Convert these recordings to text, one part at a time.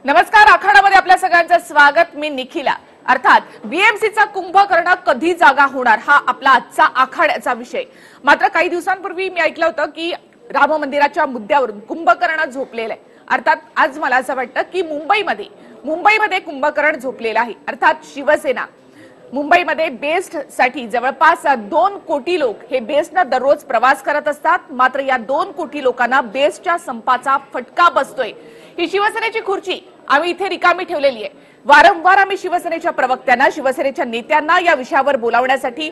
नमस्कार, आखाडामध्ये आपल्या सगळ्यांचं स्वागत. मी निखिला. अर्थात बीएमसीचा कुंभकर्ण कधी जागा होणार हा आपला आजचा आखाड्याचा विषय. मात्र काही दिवसांपूर्वी मी ऐकलं होतं की राम मंदिराच्या मुद्द्यावरून कुंभकर्ण झोपलेला आहे. अर्थात आज मला असं वाटतं की मुंबईमध्ये कुंभकर्ण झोपलेला आहे. अर्थात शिवसेना मुंबईमध्ये बेस्ट साठी जवळपास 2 कोटी लोक हे बेस्टनं दररोज प्रवास करत असतात. मात्र या 2 कोटी लोकांना बेस्टच्या संपाचा फटका बसतोय. ही शिवसेनेची खुर्ची आम्ही इथे रिकामी ठेवलेली आहे. वारंवार आम्ही शिवसेनेच्या प्रवक्त्यांना, शिवसेनेच्या नेत्यांना या विषयावर बोलावण्यासाठी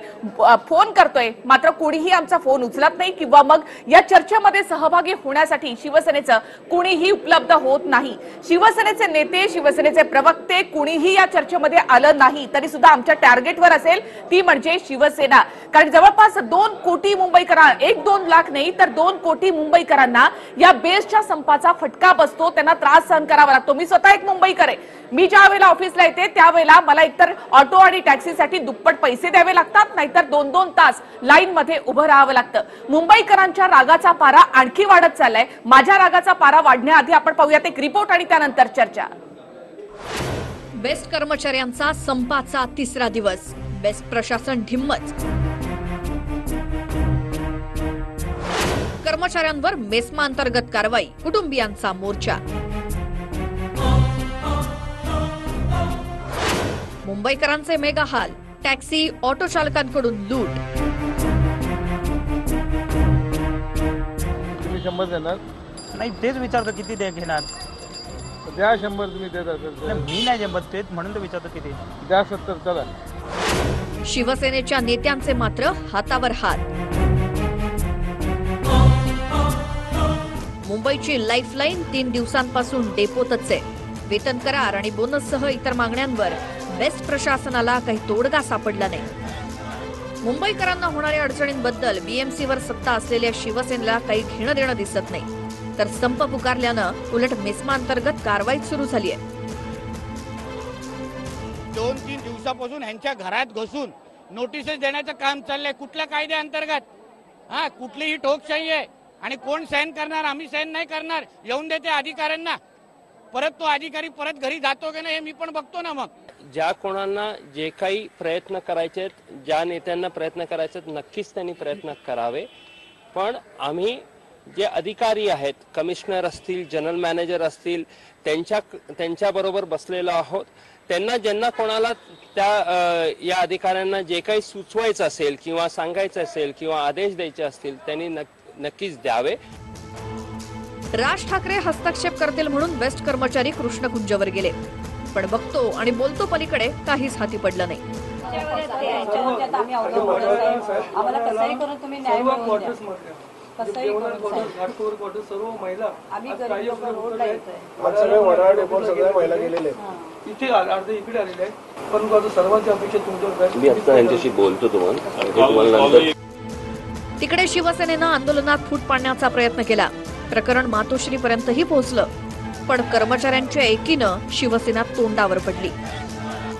फोन करतोय. मात्र कोणीही आमचा फोन उचलत नाही किंवा मग या चर्चेमध्ये सहभागी होण्यासाठी शिवसेनेचं कोणीही उपलब्ध होत नाही. शिवसेनेचे नेते, शिवसेनेचे प्रवक्ते कोणीही या चर्चेमध्ये आलं नाही. तरी सुद्धा आमच्या टार्गेटवर असेल ती म्हणजे शिवसेना. कारण जवळपास 2 कोटी मुंबईकरांना, 1-2 लाख नाही तर 2 कोटी मुंबईकरांना या बेस्टच्या संपाचा फटका बसतो. त्यांना त्रास सहन करावा लागतो. मी स्वतः एक मुंबईकर आहे. मी ज्या वेळेला ऑफिसला येते त्यावेळेला मला एकतर ऑटो आणि टॅक्सीसाठी दुप्पट पैसे द्यावे लागतात, नाहीतर 2-2 तास लाईन मध्ये उभं राहावं लागतं. मुंबईकरांच्या रागाचा पारा आणखी वाढत चाललाय. माझ्या रागाचा पारा वाढण्याआधी आपण पाहूयात एक रिपोर्ट आणि त्यानंतर चर्चा. बेस्ट कर्मचाऱ्यांचा संपाचा 3रा दिवस. बेस्ट प्रशासन ढिम्मच. कर्मचाऱ्यांवर मेस्मा अंतर्गत कारवाई, कुटुंबियांचा मोर्चा. मुंबईकरांचे मेगा हाल, टॅक्सी ऑटो चालकांकडून लूट. तुम्ही 100 देणार? नाही, तेच विचारतो किती घेणार. द्या 100 तुम्ही देतात. मी नाही जमत तेच म्हणून तर विचारतो किती. द्या 70 चला. शिवसेनेच्या नेत्यांचे मात्र हातावर हात. मुंबईची लाईफलाईन 3 दिवसांपासून डेपोतच आहे. वेतन करार आणि बोनससह इतर मागण्यांवर बेस्ट प्रशासनाला काही तोडगा सापडला नाही. मुंबईकरांना होणाऱ्या अडचणींबद्दल बीएमसीवर सत्ता असलेल्या शिवसेनेला काही घेणं देणं दिसत नाही. तर संप पुकारल्यानं उलट मेस्मा अंतर्गत कारवाई सुरू झाली आहे. 2-3 दिवसापासून यांच्या घरात घुसून नोटिसेस देण्याचं काम चाललंय. कुठल्या कायद्याअंतर्गत? कुठलीही ठोकशाही आहे आणि कोण सहन करणार? आम्ही सहन नाही करणार. येऊन देते अधिकाऱ्यांना. परत तो अधिकारी परत घरी जातो की नाही हे मी पण बघतो ना. मग ज्या कोणाला जे काही प्रयत्न करायचे, ज्या नेत्यांना प्रयत्न करायचे, नक्कीच त्यांनी प्रयत्न करावे. पण आम्ही जे अधिकारी आहेत, कमिशनर असतील, जनरल मॅनेजर असतील, त्यांच्याबरोबर बसलेलो आहोत. ज्यांना कोणाला या अधिकाऱ्यांना जे काही सुचवायचं असेल किंवा सांगायचं असेल किंवा आदेश द्यायचे असतील त्यांनी नक्कीच द्यावे. राज ठाकरे हस्तक्षेप करतील म्हणून बेस्ट कर्मचारी कृष्णकुंजवर गेले. पण बघतो आणि बोलतो पलीकडे काहीच हाती पडलं नाही. तिकडे शिवसेनेनं आंदोलनात फूट पाडण्याचा प्रयत्न केला. प्रकरण मातोश्रीपर्यंतही पोहोचलं. पण कर्मचाऱ्यांच्या एकीनं शिवसेना तोंडावर पडली.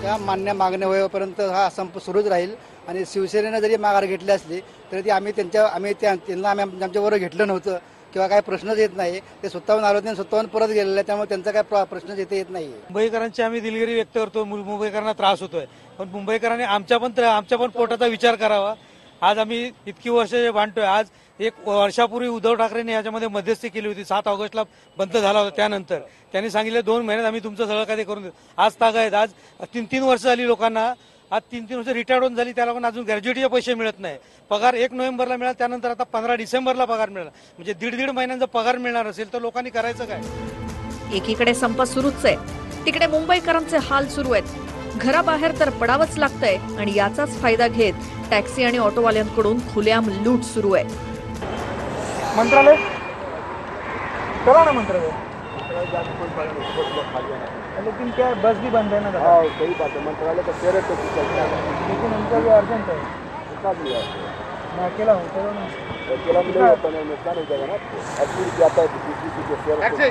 त्या मान्य मागण्या होईपर्यंत हा संप सुरूच राहील. आणि शिवसेनेनं जरी माघार घेतली असली तरी ती त्यांना आमच्याबरोबर घेतलं नव्हतं किंवा काही प्रश्नच येत नाही. ते स्वतःहून आलो आणि स्वतःहून परत गेलेले, त्यामुळे त्यांचा काय प्रश्नच येत नाही. मुंबईकरांची आम्ही दिलगिरी व्यक्त करतो. मुंबईकरांना त्रास होतोय, पण मुंबईकरांनी आमच्या पण पोटाचा विचार करावा. आज आम्ही इतकी वर्ष भांडतोय. आज 1 वर्षापूर्वी उद्धव ठाकरेंनी याच्यामध्ये मध्यस्थी केली होती. 7 ऑगस्टला बंद झाला होता. त्यानंतर त्यांनी सांगितले 2 महिन्यात आम्ही तुमचं सगळं काही करून देऊ. आज तागायत. आज 3-3 वर्ष झाली लोकांना. आज 3-3 वर्ष रिटायर्ड होऊन झाली. त्या लोकांना अजून ग्रॅज्युएटीचे पैसे मिळत नाही. पगार 1 नोव्हेंबरला मिळाला, त्यानंतर आता 15 डिसेंबरला पगार मिळाला. म्हणजे 1.5 महिन्यांचा पगार मिळणार असेल तर लोकांनी करायचं काय? एकीकडे संप सुरूच आहे, तिकडे मुंबईकरांचे हाल सुरू आहेत. घराबाहेर तर पडावंच लागतंय आणि याचाच फायदा घेत टॅक्सी आणि ऑटोवाल्यांकडून खुलेआम लूट सुरू आहे. मंत्रालय चला ना, मंत्रालय लेकिन क्या बस भी बंद है ना. सही बात है. मंत्रालय का 13 तक चलता है, लेकिन उनका भी अर्जेंट है. मैं अकेला हूँ. चलो ना. अकेला भी नहीं होता, नुकसान हो जाएगा ना. 80 रुपये आता है, दूसरी चीज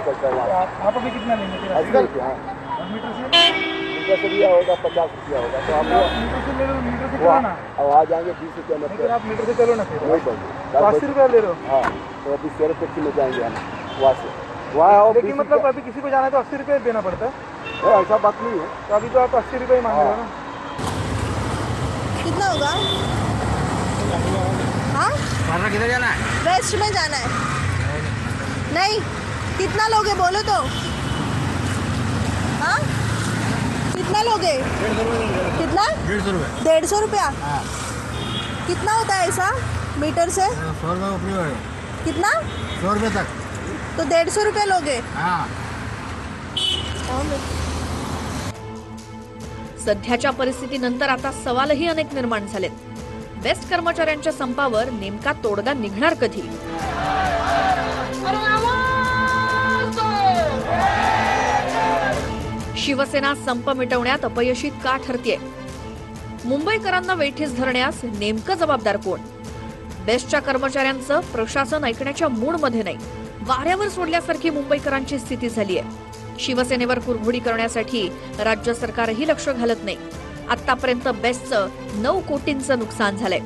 चलता है. आप अभी कितना लेंगे? 80 रुपये. मीटर से भी होगा 50 रुपया होगा. तो आप मीटर से ले लो. मीटर से चलो ना. अब आ जाएंगे 20 रुपया में. लेकिन आप मीटर से चलो ना. फिर नहीं 80 रुपया ले लो. हाँ, तो अभी 13 तक में जाएंगे हम वहाँ से. वहाँ आओ, लेकिन BC मतलब का- अभी किसी को जाना है तो 80 रुपये देना पड़ता है, नहीं, ऐसा बात नहीं है। तो अभी तो आप 80 रुपये ही मांग रहे हो ना। कितना होगा? हाँ किधर जाना है? वेस्ट में जाना है। नहीं, कितना लोगे बोलो तो। हाँ कितना लोगे? कितना? 150 रुपये। 150 रुपया। कितना होता है ऐसा मीटर से? 100 रुपये ऊपरी है। कितना? 100 रुपये तक। तो 150 रुपये लोगे? हाँ। सध्याच्या परिस्थितीनंतर आता सवालही अनेक निर्माण झालेत. बेस्ट कर्मचाऱ्यांच्या संपावर नेमका तोडगा निघणार कधी? शिवसेना संप मिटवण्यात अपयशी का ठरतेय? मुंबईकरांना वेठीस धरण्यास नेमकं जबाबदार कोण? बेस्टच्या कर्मचाऱ्यांचं प्रशासन ऐकण्याच्या मूडमध्ये नाही. वाऱ्यावर सोडल्यासारखी मुंबईकरांची स्थिती झालीय. शिवसेनेवर कुरघोडी करण्यासाठी राज्य सरकारही लक्ष घालत नाही. आतापर्यंत बेस्टचं 9 कोटींचं नुकसान झालंय.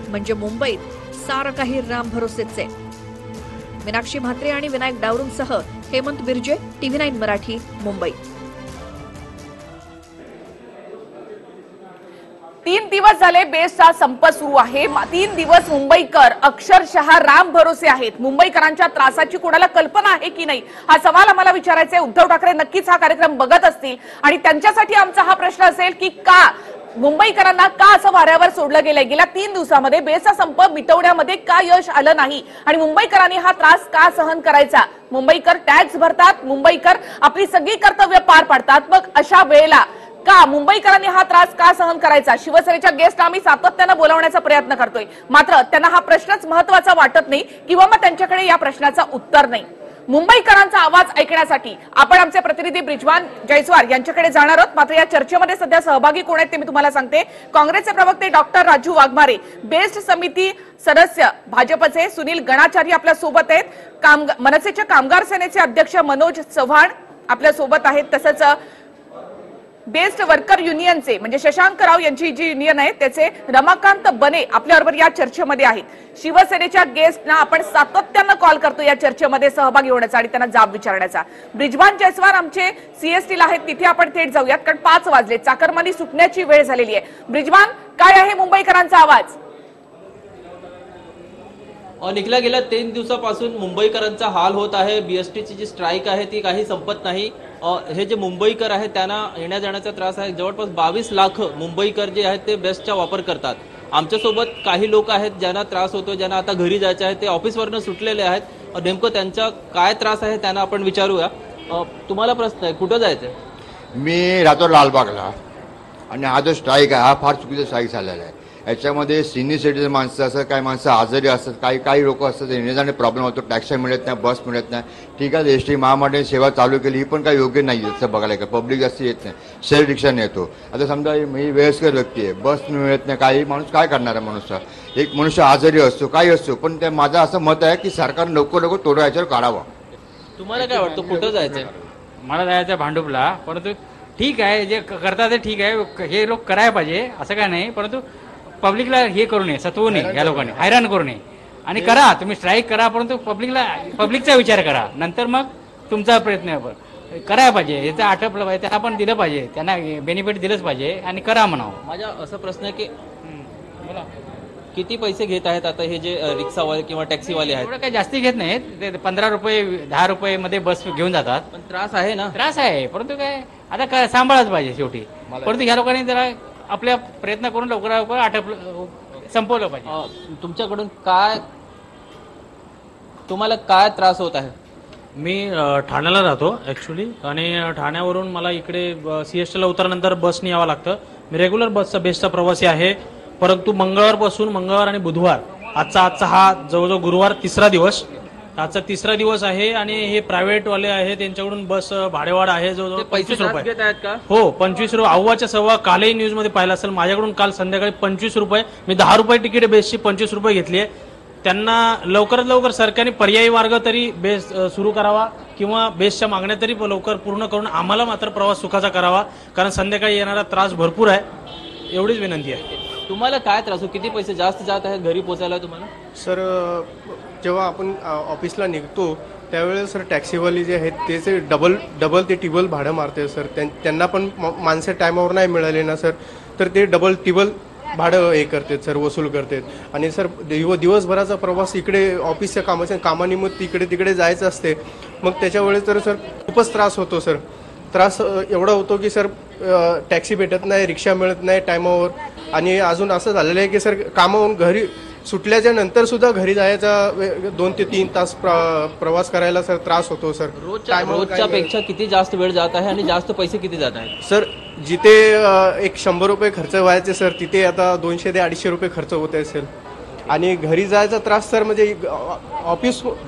म्हणजे मुंबईत सारं काही राम भरोसेच आहे. मीनाक्षी म्हात्रे आणि विनायक डावरूंसह हेमंत बिर्जे, TV9 मराठी, मुंबई. 3 दिवस झाले बेस्टचा संप सुरू आहे. 3 दिवस मुंबईकर अक्षरशः राम भरोसे आहेत. मुंबईकरांच्या त्रासाची कोणाला कल्पना आहे की नाही हा सवाल आम्हाला विचारायचा आहे. उद्धव ठाकरे नक्कीच हा कार्यक्रम बघत असतील आणि त्यांच्यासाठी आमचा हा प्रश्न असेल की का मुंबईकरांना का असं वाऱ्यावर सोडलं गेलंय? गेल्या 3 दिवसामध्ये बेस्टचा संप मिटवण्यामध्ये का यश आलं नाही आणि मुंबईकरांनी हा त्रास का सहन करायचा? मुंबईकर टॅक्स भरतात, मुंबईकर आपली सगळी कर्तव्य पार पाडतात. मग अशा वेळेला का मुंबईकरांनी हा त्रास का सहन करायचा? शिवसेनेच्या गेस्ट आम्ही सातत्यानं बोलावण्याचा प्रयत्न करतोय, मात्र त्यांना हा प्रश्नच महत्त्वाचा वाटत नाही किंवा मग त्यांच्याकडे या प्रश्नाचा उत्तर नाही. मुंबईकरांचा आवाज ऐकण्यासाठी आपण आमचे प्रतिनिधी ब्रिजवान जयस्वार यांच्याकडे जाणार आहोत. मात्र या चर्चेमध्ये सध्या सहभागी कोण आहेत ते मी तुम्हाला सांगते. काँग्रेसचे प्रवक्ते डॉक्टर राजू वाघमारे, बेस्ट समिती सदस्य भाजपचे सुनील गणाचारी आपल्या सोबत आहेत, मनसेच्या कामगार सेनेचे अध्यक्ष मनोज चव्हाण आपल्या सोबत आहेत, तसंच बेस्ट वर्कर युनियनचे म्हणजे शशांक राव यांची जी युनियन आहे त्याचे रमाकांत बने आपल्याबरोबर या चर्चेमध्ये आहेत. शिवसेनेच्या गेस्टना आपण सातत्यानं कॉल करतो या चर्चेमध्ये सहभागी होण्याचा आणि त्यांना जाब विचारण्याचा. ब्रिजवान जयस्वार आमचे सीएसटीला आहेत, तिथे आपण थेट जाऊयात कारण 5 वाजले, चाकरमानी सुटण्याची वेळ झालेली आहे. ब्रिजवान, काय आहे मुंबईकरांचा आवाज? निखिला, गेल्या 3 दिवसापासून मुंबईकरांचा हाल होत आहे. बीएसटीची जी स्ट्राईक आहे ती काही संपत नाही. हे जे मुंबईकर आहेत त्यांना येण्या जाण्याचा त्रास आहे. जवळपास 22 लाख मुंबईकर जे आहेत ते बेस्टचा वापर करतात. आमच्यासोबत काही लोक आहेत ज्यांना त्रास होतो, ज्यांना आता घरी जायचे आहे, ते ऑफिसवरनं सुटलेले आहेत. नेमकं त्यांचा काय त्रास आहे त्यांना आपण विचारूया. तुम्हाला प्रश्न आहे, कुठं जायचंय? मी राहतो लालबागला आणि हा जो स्ट्राईक आहे हा फार चुकीचा स्ट्राईक झालेला आहे. याच्यामध्ये सिनियर सिटीजन माणसं असतात, काही माणसं आजारी असतात, काही लोक असतात, येण्याजाणे प्रॉब्लेम होतो, टॅक्सी मिळत नाही, बस मिळत नाही. ठीक आहे, एस टी महामंडळाने सेवा चालू केली, ही पण काही योग्य नाही असं बघायला का. पब्लिक जास्त येत नाही, शेअर रिक्षाने येतो. आता समजा मी वयस्कर व्यक्ती आहे, बस मिळत नाही, काही माणूस काय करणार आहे? मनुष्य एक मनुष्य आजारी असतो, काही असतो, पण ते माझं असं मत आहे की सरकारने लवकर तोडगा याच्यावर काढावा. तुम्हाला काय वाटतं, कुठं जायचंय? मला जायचं आहे भांडुपला, परंतु ठीक आहे, जे करतात ते ठीक आहे, हे लोक करायला पाहिजे असं काय नाही, परंतु पब्लिकला हे करू नये, सतवू नये, या लोकांनी हैराण करू नये. आणि करा, तुम्ही स्ट्राईक करा, परंतु पब्लिकचा विचार करा, नंतर मग तुमचा प्रयत्न करायला पाहिजे. याचं आटपलं पाहिजे, त्यांना पण दिलं पाहिजे, त्यांना बेनिफिट दिलंच पाहिजे आणि करा म्हणावं. माझा असा प्रश्न आहे की किती पैसे घेत आहेत आता हे जे रिक्षावाले किंवा टॅक्सीवाले आहेत? एवढं काही जास्ती घेत नाहीत, ते 15 रुपये 10 रुपये मध्ये बस घेऊन जातात. पण त्रास आहे ना? त्रास आहे, परंतु काय आता सांभाळच पाहिजे शेवटी. परंतु ह्या लोकांनी जरा आपल्या प्रयत्न करून लवकर संपवलं पाहिजे. तुमच्याकडून तुम्हाला काय त्रास होत आहे? मी ठाण्याला राहतो ॲक्च्युली, आणि ठाण्यावरून मला इकडे सीएसटीला उतरल्यानंतर बसने यावं लागतं. मी रेग्युलर बसचा बेस्टचा प्रवासी आहे, परंतु मंगळवार आणि बुधवार आजचा हा जवळजवळ गुरुवार 3रा दिवस, आजचा 3रा दिवस आहे. आणि हे प्रायव्हेटवाले आहे त्यांच्याकडून बस भाडेवाढ आहे जवळजवळ 25 रुपये. घेत आहेत का? हो, 25 रुपये. अव्वाच्या सव्वा कालही न्यूजमध्ये पाहिलं असेल. माझ्याकडून काल संध्याकाळी 25 रुपये, मी 10 रुपये तिकीट बेसची 25 रुपये घेतली आहे. त्यांना लवकरात लवकर सरकारने पर्यायी मार्ग तरी बेस सुरू करावा किंवा बेसच्या मागण्या तरी लवकर पूर्ण करून आम्हाला मात्र प्रवास सुखाचा करावा, कारण संध्याकाळी येणारा त्रास भरपूर आहे. एवढीच विनंती आहे. तुम्हाला काय त्रास हो? किती पैसे जास्त जात आहेत घरी पोहोचायला तुम्हाला? सर, जेव्हा आपण ऑफिसला निघतो त्यावेळेस सर टॅक्सीवाली जे आहेत ते डबल ते टिबल भाडं मारते सर. त्यांना पण माणसं टायमावर नाही मिळाले ना सर, तर ते डबल टिबल भाडं हे करतात सर, वसूल करतात. आणि सर दिवसभराचा प्रवास इकडे ऑफिसच्या कामानिमित्त इकडे तिकडे जायचं असते. मग त्याच्या वेळेस तर सर खूपच त्रास होतो सर. त्रास एवढा होतो की सर टॅक्सी भेटत नाही, रिक्षा मिळत नाही टायमावर. आणि अजून असं झालेलं आहे की सर कामावरून घरी सुटल्याच्या नंतर सुद्धा घरी जायचा 2 ते 3 तास प्रवास करायला सर त्रास होतो सर. रोजच्या पेक्षा किती जास्त वेळ जात आहे आणि जास्त पैसे किती जात आहेत सर? जिथे एक 100 रुपये खर्च व्हायचे सर, तिथे आता 200 ते 250 रुपये खर्च होत असेल. आणि घरी जायचा त्रास सर, म्हणजे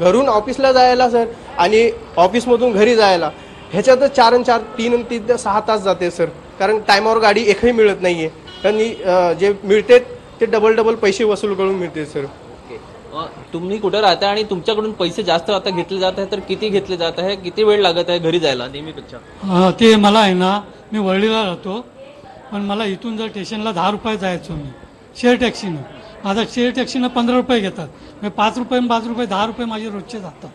घरून ऑफिसला जायला सर आणि ऑफिसमधून घरी जायला ह्याच्यातच 3 ते 6 तास जाते सर. कारण टायमावर गाडी एकही मिळत नाहीये. आणि जे मिळते ते डबल पैसे वसूल करून मिळते सर. तुम्ही कुठे राहता आणि तुमच्याकडून पैसे जास्त आता घेतले जात आहे, तर किती घेतले जात आहे, किती वेळ लागत आहे घरी जायला नेहमीपेक्षा? ते मला आहे ना, मी वरळीला राहतो, पण मला इथून जर स्टेशनला 10 रुपये जायचो मी शेअर टॅक्सीनं. आता शेअर टॅक्सीनं 15 रुपये घेतात. मी 5 रुपये 10 रुपये माझे रोजचे जातात.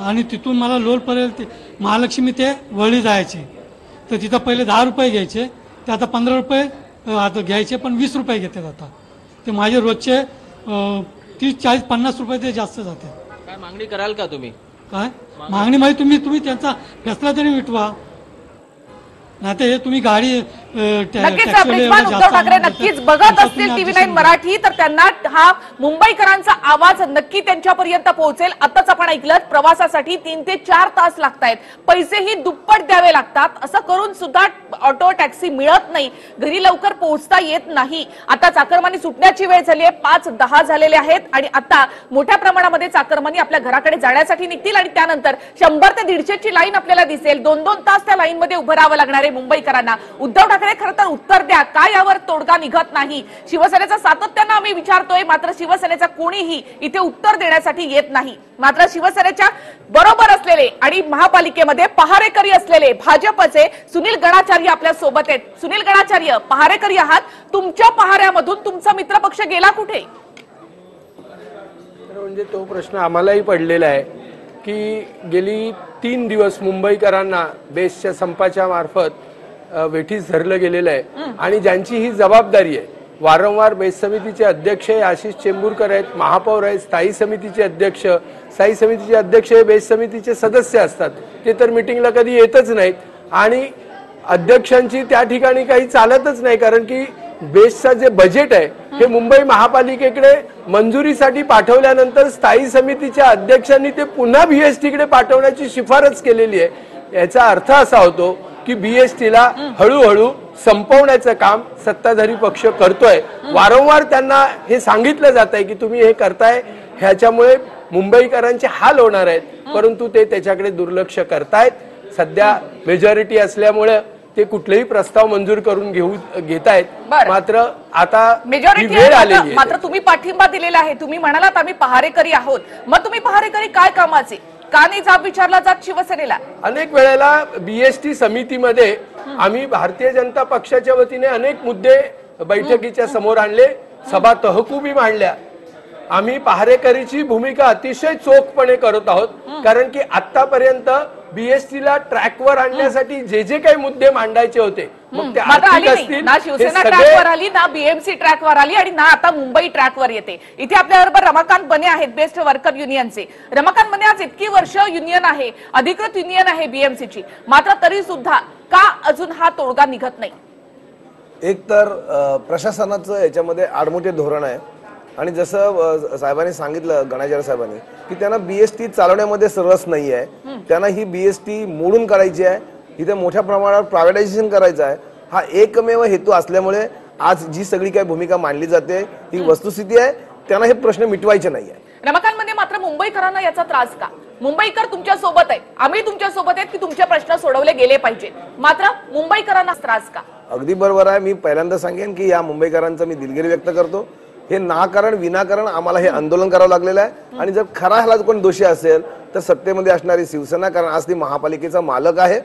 आणि तिथून मला लोलपर्यंत महालक्ष्मी ते वरळी जायचे, तर तिथं पहिले 10 रुपये घ्यायचे, ते आता 15 रुपये आता घ्यायचे, पण 20 रुपये घेतात आता. ते माझे रोजचे 30, 40, 50 रुपये ते जास्त जाते. काय मागणी कराल का तुम्ही? काय मागणी माहिती तुम्ही त्यांचा फैसला तरी मिटवा. नाही हे तुम्ही गाडी नक्कीच ब्रिजमान उद्धव ठाकरे नक्कीच बघत असतील TV9 मराठी, तर त्यांना हा मुंबईकरांचा आवाज नक्की त्यांच्यापर्यंत पोहोचेल. आताच आपण ऐकलं, प्रवासासाठी 3 ते 4 तास लागतायत, पैसेही दुप्पट द्यावे लागतात. असं करून सुद्धा ऑटो टॅक्सी मिळत नाही, घरी लवकर पोहोचता येत नाही. आता चाकरमानी सुटण्याची वेळ झाली आहे, 5:10 झालेले आहेत आणि आता मोठ्या प्रमाणामध्ये चाकरमानी आपल्या घराकडे जाण्यासाठी निघतील आणि त्यानंतर 100 ते 150ची लाईन आपल्याला दिसेल. 2-2 तास त्या लाईनमध्ये उभं राहावं लागणार आहे मुंबईकरांना. उद्धव ठाकरे खरं तर उत्तर द्या, का यावर तोडगा निघत नाही? शिवसेनेचा सातत्यानं आम्ही विचारतोय, मात्र शिवसेनेचा कोणीही इथे उत्तर देण्यासाठी येत नाही. मात्र शिवसेनेच्या बरोबर असलेले आणि महापालिकेमध्ये पहारेकरी असलेले भाजपचे सुनील गणाचार्य आपल्या सोबत आहेत. सुनील गणाचार्य, पहारेकरी आहात, तुमच्या पहाऱ्यामधून तुमचा मित्रपक्ष गेला कुठे? म्हणजे तो प्रश्न आम्हालाही पडलेला आहे की गेली 3 दिवस मुंबईकरांना बेस्टच्या संपाच्या मार्फत वेठीस धरलं गेलेलं आहे. आणि ज्यांची ही जबाबदारी आहे, वारंवार बेस्ट समितीचे अध्यक्ष आशिष चेंबूरकर आहेत, महापौर आहेत, स्थायी समितीचे अध्यक्ष हे बेस्ट समितीचे सदस्य असतात. ते तर मिटिंगला कधी येतच नाहीत आणि अध्यक्षांची त्या ठिकाणी काही चालतच नाही. कारण की बेस्टचं जे बजेट आहे हे मुंबई महापालिकेकडे मंजुरीसाठी पाठवल्यानंतर स्थायी समितीच्या अध्यक्षांनी ते पुन्हा बीएसटीकडे पाठवण्याची शिफारस केलेली आहे. याचा अर्थ असा होतो की बीएसटीला हळूहळू संपवण्याचं काम सत्ताधारी पक्ष करतोय. वारंवार त्यांना हे सांगितलं जात आहे की तुम्ही हे करताय, ह्याच्यामुळे मुंबईकरांचे हाल होणार आहेत, परंतु ते त्याच्याकडे दुर्लक्ष करतायत. सध्या मेजॉरिटी असल्यामुळे ते कुठलेही प्रस्ताव मंजूर करून घेत आहेत. मात्र आता मेजॉरिटी वेळ आलेली आहे. मात्र तुम्ही पाठिंबा दिलेला आहे, तुम्ही म्हणालात आम्ही पहारेकरी आहोत, मग तुम्ही पहारेकरी काय कामाचे? का नाही जाब विचारला जात शिवसेनेला? अनेक वेळेला बीएसटी समितीमध्ये आम्ही भारतीय जनता पक्षाच्या वतीने अनेक मुद्दे बैठकीच्या समोर आणले, सभा तहकुबी मांडल्या. आम्ही पहारेकरीची भूमिका अतिशय चोखपणे करत आहोत. कारण की आतापर्यंत बीएसटीला ट्रॅकवर आणण्यासाठी जे काही मुद्दे मांडायचे होते, मग ते आर्थिक असतील, ना शिवसेना ट्रॅकवर आली, ना बीएमसी ट्रॅकवर आली आणि ना आता मुंबई ट्रॅकवर येते. इथे आपल्याबरोबर रमाकांत बने आहेत, बेस्ट वर्कर युनियनचे. रमाकांत बने, आज इतकी वर्ष युनियन आहे, अधिकृत युनियन आहे बीएमसीची, मात्र तरी सुद्धा का अजून हा तोडगा निघत नाही? एक तर प्रशासनाचं याच्यामध्ये आडमुठे धोरण आहे आणि जसं साहेबांनी सांगितलं, गणाचार्य साहेबांनी, की त्यांना बीएसटी चालवण्यामध्ये रस नाही आहे. त्यांना ही बीएसटी मोडून काढायची आहे, इथे मोठ्या प्रमाणावर प्रायव्हेटायझेशन करायचं आहे. हा एकमेव हेतू असल्यामुळे आज जी सगळी काही भूमिका मांडली जाते ही वस्तुस्थिती आहे. त्यांना हे प्रश्न मिटवायचे नाहीये. रमाकांतमध्ये मात्र मुंबईकरांना याचा त्रास का? मुंबईकर तुमच्या सोबत आहेत, आम्ही तुमच्या सोबत आहेत की तुमचे प्रश्न सोडवले गेले पाहिजेत, मात्र मुंबईकरांना त्रास का? अगदी बरोबर आहे. मी पहिल्यांदा सांगेन की या मुंबईकरांचा मी दिलगिरी व्यक्त करतो. हे नाकारण विनाकारण आम्हाला हे आंदोलन करावं लागलेलं आहे. आणि जर खरा ह्याला कोण दोषी असेल तर सत्तेमध्ये असणारी शिवसेना, कारण आज ती महापालिकेचा मालक आहे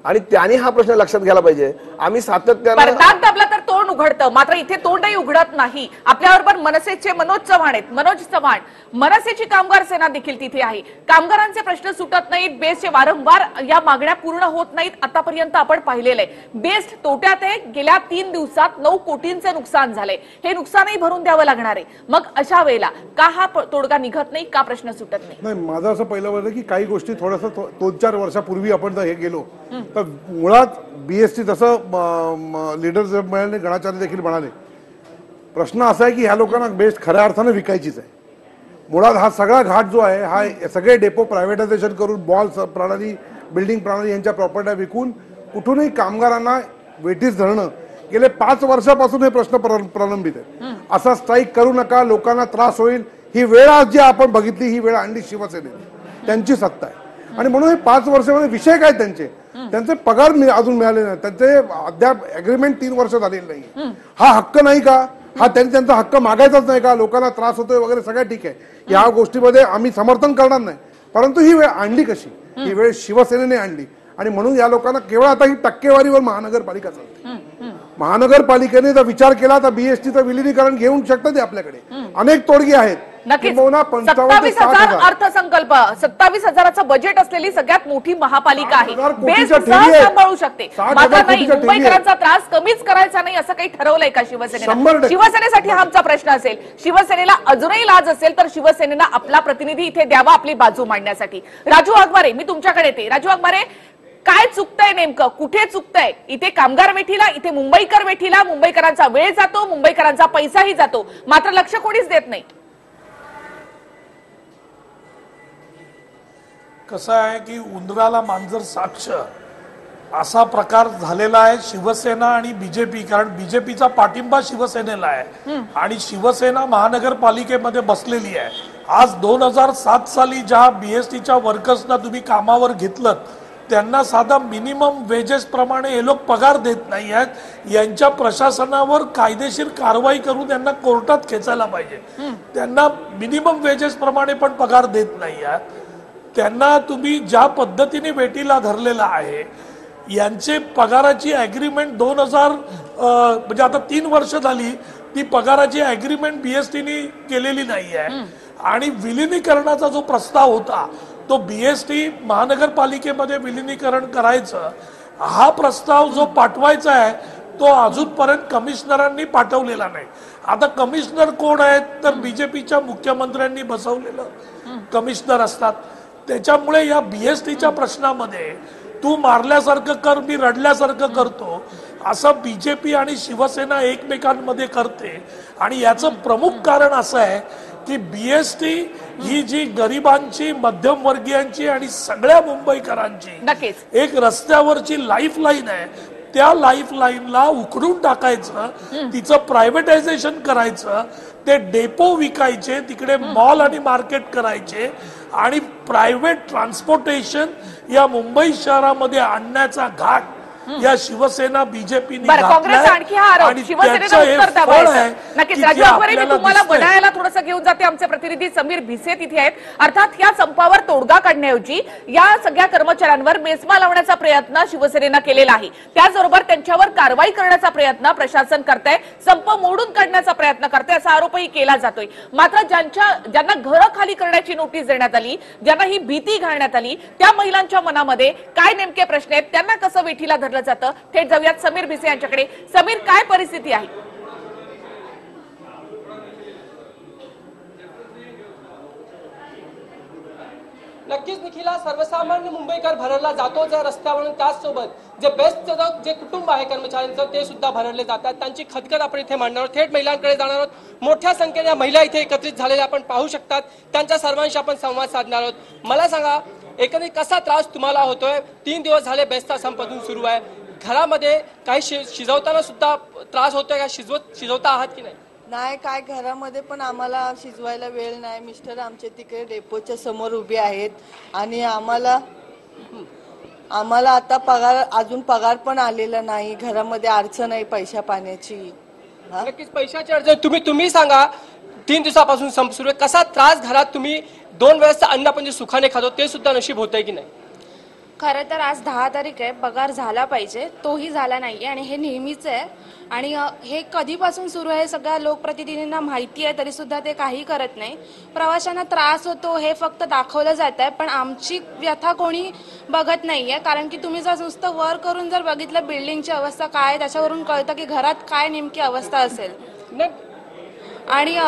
आणि त्यांनी हा प्रश्न लक्षात घ्यायला पाहिजे. आम्ही सातत्याने दाबला तर तोंड तोंड उघडतं, मात्र इथे तोंडही उघडत नाही. आपल्याबरोबर मनसेचे मनोज चव्हाण आहेत. मनोज चव्हाण, मनसेची कामगार सेना देखील तिथे आहे. कामगारांचे प्रश्न सुटत नाहीत, बेस्टचे वारंवार या मागण्या पूर्ण होत नाहीत. आतापर्यंत आपण पाहिलेलं आहे, बेस्ट तोट्यात आहे. गेल्या 3 दिवसात 9 कोटींचं नुकसान झालंय. हे नुकसानही भरून द्यावं लागणार आहे. मग अशा वेळेला का हा तोडगा निघत नाही, का प्रश्न सुटत नाही? माझं असं पहिलं वाटतं की काही गोष्टी थोडंसं 2-4 वर्षापूर्वी आपण जर हे गेलो तर मुळात बीएसटी जसं लीडर मिळाले, गणाचार्य देखील म्हणाले, प्रश्न असा आहे की ह्या लोकांना बेस्ट खऱ्या अर्थानं विकायचीच आहे. मुळात हा सगळा घाट जो आहे, हा सगळे डेपो प्रायव्हेटायझेशन करून बॉल प्रणाली, बिल्डिंग प्रणाली यांच्या प्रॉपर्ट्या विकून कुठूनही कामगारांना वेठीस धरणं, गेले 5 वर्षापासून हे प्रश्न प्रलंबित आहे. असा स्ट्राईक करू नका, लोकांना त्रास होईल, ही वेळ आज जी आपण बघितली, ही वेळ आणली शिवसेनेने. त्यांची सत्ता आहे आणि म्हणून हे 5 वर्षामध्ये विषय काय त्यांचे पगार अजून मिळाले नाही, त्यांचे अद्याप अग्रीमेंट 3 वर्ष झालेली नाही. हा हक्क नाही का? हा त्यांचा हक्क मागायचाच नाही का? लोकांना त्रास होतोय वगैरे सगळं ठीक आहे, या गोष्टीमध्ये आम्ही समर्थन करणार नाही. परंतु ही वेळ आणली कशी? ही वेळ शिवसेनेने आणली आणि म्हणून या लोकांना केवळ आता ही टक्केवारीवर महानगरपालिका चालते. महानगरपालिकेने जर विचार केला तर बीएसटीचं विलिनीकरण घेऊन शकतं ते. आपल्याकडे अनेक तोडगे आहेत. नक्कीच 27,000 अर्थसंकल्प, 27,000चं बजेट असलेली सगळ्यात मोठी महापालिका आहे. बेस्ट सांभाळू शकते. मात्र नाही, मुंबईकरांचा त्रास कमीच करायचा नाही असं काही ठरवलंय का शिवसेनेनं? शिवसेनेसाठी हा आमचा प्रश्न असेल. शिवसेनेला अजूनही लाज असेल तर शिवसेनेनं आपला प्रतिनिधी इथे द्यावा आपली बाजू मांडण्यासाठी. राजू वाघमारे, मी तुमच्याकडे येते. राजू वाघमारे, काय चुकतंय नेमकं? कुठे चुकतंय? इथे कामगार वेठीला, इथे मुंबईकर वेठीला. मुंबईकरांचा वेळ जातो, मुंबईकरांचा पैसाही जातो, मात्र लक्ष कोणीच देत नाही. कसं आहे की उंदराला मांजर साक्ष असा प्रकार झालेला आहे शिवसेना आणि बीजेपी. कारण बीजेपीचा पाठिंबा शिवसेनेला आहे आणि शिवसेना महानगरपालिकेमध्ये बसलेली आहे. आज 2007 साली ज्या बीएसटीच्या वर्कर्सना तुम्ही कामावर घेतलं त्यांना साधा मिनिमम वेजेस प्रमाणे हे लोक पगार देत नाही आहेत. यांच्या प्रशासनावर कायदेशीर कारवाई करून त्यांना कोर्टात खेचायला पाहिजे. त्यांना मिनिमम वेजेस प्रमाणे पण पगार देत नाही आहेत. त्यांना तुम्ही ज्या पद्धतीने वेटीला धरलेला आहे, यांचे पगाराची ॲग्रीमेंट 2000 म्हणजे आता 3 वर्ष झाली ती पगाराची ॲग्रीमेंट बीएसटीने केलेली नाही आहे. आणि विलिनीकरणाचा जो प्रस्ताव होता तो बीएसटी महानगरपालिकेमध्ये विलिनीकरण करायचं, हा प्रस्ताव जो पाठवायचा आहे तो अजूनपर्यंत कमिशनरांनी पाठवलेला नाही. आता कमिशनर कोण आहेत तर बीजेपीच्या मुख्यमंत्र्यांनी बसवलेलं कमिशनर असतात. त्याच्यामुळे या बीएसटीच्या प्रश्नामध्ये तू मारल्यासारखं कर, मी रडल्यासारखं करतो असं बीजेपी आणि शिवसेना एकमेकांमध्ये करते. आणि याचं प्रमुख कारण असं आहे की बीएसटी ही जी गरिबांची, मध्यमवर्गीयांची आणि सगळ्या मुंबईकरांची एक रस्त्यावरची लाईफलाईन आहे. त्या लाईफलाईनला उखडून टाकायचं, तिचं प्रायव्हेटायझेशन करायचं, ते डेपो विकायचे, तिकडे मॉल आणि मार्केट करायचे आणि प्रायव्हेट ट्रान्सपोर्टेशन या मुंबई शहरामध्ये आणण्याचा घाट या शिवसेना बीजेपीने काँग्रेस आणखी हा आरोप शिवसेनेला उत्तर द्यावं. नक्कीच राजू वाघमारे, मी तुम्हाला वडाळ्याला थोडंसं घेऊन जाते. आमचे प्रतिनिधी समीर भिसे तिथे आहेत. अर्थात या संपावर तोडगा काढण्याऐवजी या सगळ्या कर्मचाऱ्यांवर बेस्मा लावण्याचा प्रयत्न शिवसेनेनं केलेला आहे. त्याचबरोबर त्यांच्यावर कारवाई करण्याचा प्रयत्न प्रशासन करतंय, संप मोडून काढण्याचा प्रयत्न करतंय असा आरोपही केला जातोय. मात्र ज्यांना घरं खाली करण्याची नोटीस देण्यात आली, ज्यांना ही भीती घालण्यात आली, त्या महिलांच्या मनामध्ये काय नेमके प्रश्न आहेत, त्यांना कसं वेठीला धरलं जातं? थेट जाऊयात समीर भिसे यांच्याकडे. समीर, काय परिस्थिती आहे? नक्कीच निखिला, सर्वसामान्य मुंबईकर भरडला जातो ज्या रस्त्यावरून, त्याचसोबत जे बेस्टचं जे कुटुंब आहे कर्मचाऱ्यांचं ते सुद्धा भरडले जातात. त्यांची खदखद आपण इथे मांडणार आहोत. थेट महिलांकडे जाणार आहोत. मोठ्या संख्येने महिला इथे एकत्रित झालेल्या आपण पाहू शकतात. त्यांच्या सर्वांशी आपण संवाद साधणार आहोत. मला सांगा, एकंदरीत कसा त्रास तुम्हाला होतोय? 3 दिवस झाले बेस्टचा संप अजून सुरू आहे. घरामध्ये काही शिजवताना सुद्धा त्रास होतोय का? शिजवता आहात की नाही? नाही, काय घरामध्ये पण आम्हाला शिजवायला वेळ नाही. मिस्टर आमचे तिकडे डेपोच्या समोर उभे आहेत आणि आम्हाला आता अजून पगार पण आलेला नाही. घरामध्ये अडचण आहे पैशा पाण्याची. नक्कीच पैशाची अडचण. तुम्ही सांगा, 3 दिवसापासून संप सुरू आहे. कसा त्रास घरात? तुम्ही 2 वेळेस अन्न पण जे सुखाने खातो ते सुद्धा नशीब होतंय की नाही? खरं तर आज 10 तारीख आहे, पगार झाला पाहिजे, तोही झाला नाहीये आणि हे नेहमीच आहे. आणि हे कधीपासून सुरू आहे सगळ्या लोकप्रतिनिधींना माहिती आहे, तरी सुद्धा ते काही करत नाही. प्रवाशांना त्रास होतो हे फक्त दाखवलं जात आहे, पण आमची व्यथा कोणी बघत नाहीये. कारण की तुम्ही जर नुसतं वर करून जर बघितलं बिल्डिंगची अवस्था काय, त्याच्यावरून कळतं की घरात काय नेमकी अवस्था असेल. आणि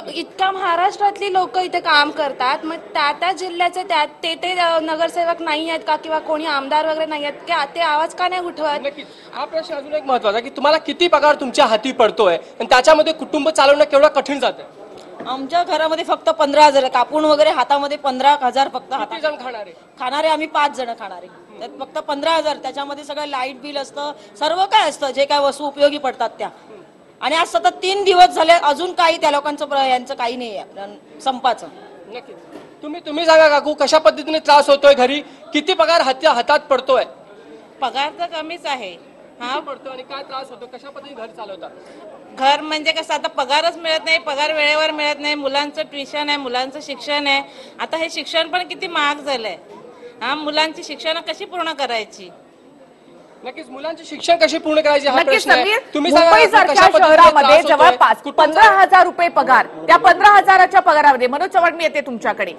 इतक्या महाराष्ट्रातली लोक इथे काम करतात, मग त्या जिल्ह्याचे ते नगरसेवक नाही आहेत का किंवा कोणी आमदार वगैरे नाही आहेत, ते आवाज का नाही उठवत? हा प्रश्न अजून एक महत्वाचा की तुम्हाला किती पगार तुमच्या हाती पडतोय आणि त्याच्यामध्ये कुटुंब चालवणं केवढं कठीण जातं. आमच्या घरामध्ये फक्त 15,000 कापून वगैरे हातामध्ये 15,000 फक्त. किती जण खाणारे? खाणारे आम्ही 5 जण खाणारे, त्यात फक्त 15,000. त्याच्यामध्ये सगळं लाईट बिल असतं, सर्व काय असतं, जे काय वस्तू उपयोगी पडतात त्या. आणि आज सतत 3 दिवस झाले अजून काही त्या लोकांचं यांचं काही नाही आहे संपाचं. तुम्ही सांगा काकू, कशा पद्धतीने त्रास होतोय घरी, किती पगार हातात पडतोय? पगार तर कमीच आहे. हा पडतो आणि काय त्रास होतो, कशा पद्धतीने घर चालवतात? घर म्हणजे कसं, आता पगारच मिळत नाही, पगार वेळेवर मिळत नाही. मुलांचं ट्युशन आहे, मुलांचं शिक्षण आहे. आता हे शिक्षण पण किती महाग झालंय. मुलांची शिक्षण कशी पूर्ण करायची? नक्कीच मुलांचे शिक्षण कशी पूर्ण करायचे हा नक्कीच प्रश्न आहे. समीर, तुम्ही मुंबईसारख्या शहरामध्ये जवळपास 15,000 रुपये पगार, त्या 15,000च्या पगारामध्ये मनोज चव्हाण मी येते तुमच्याकडे.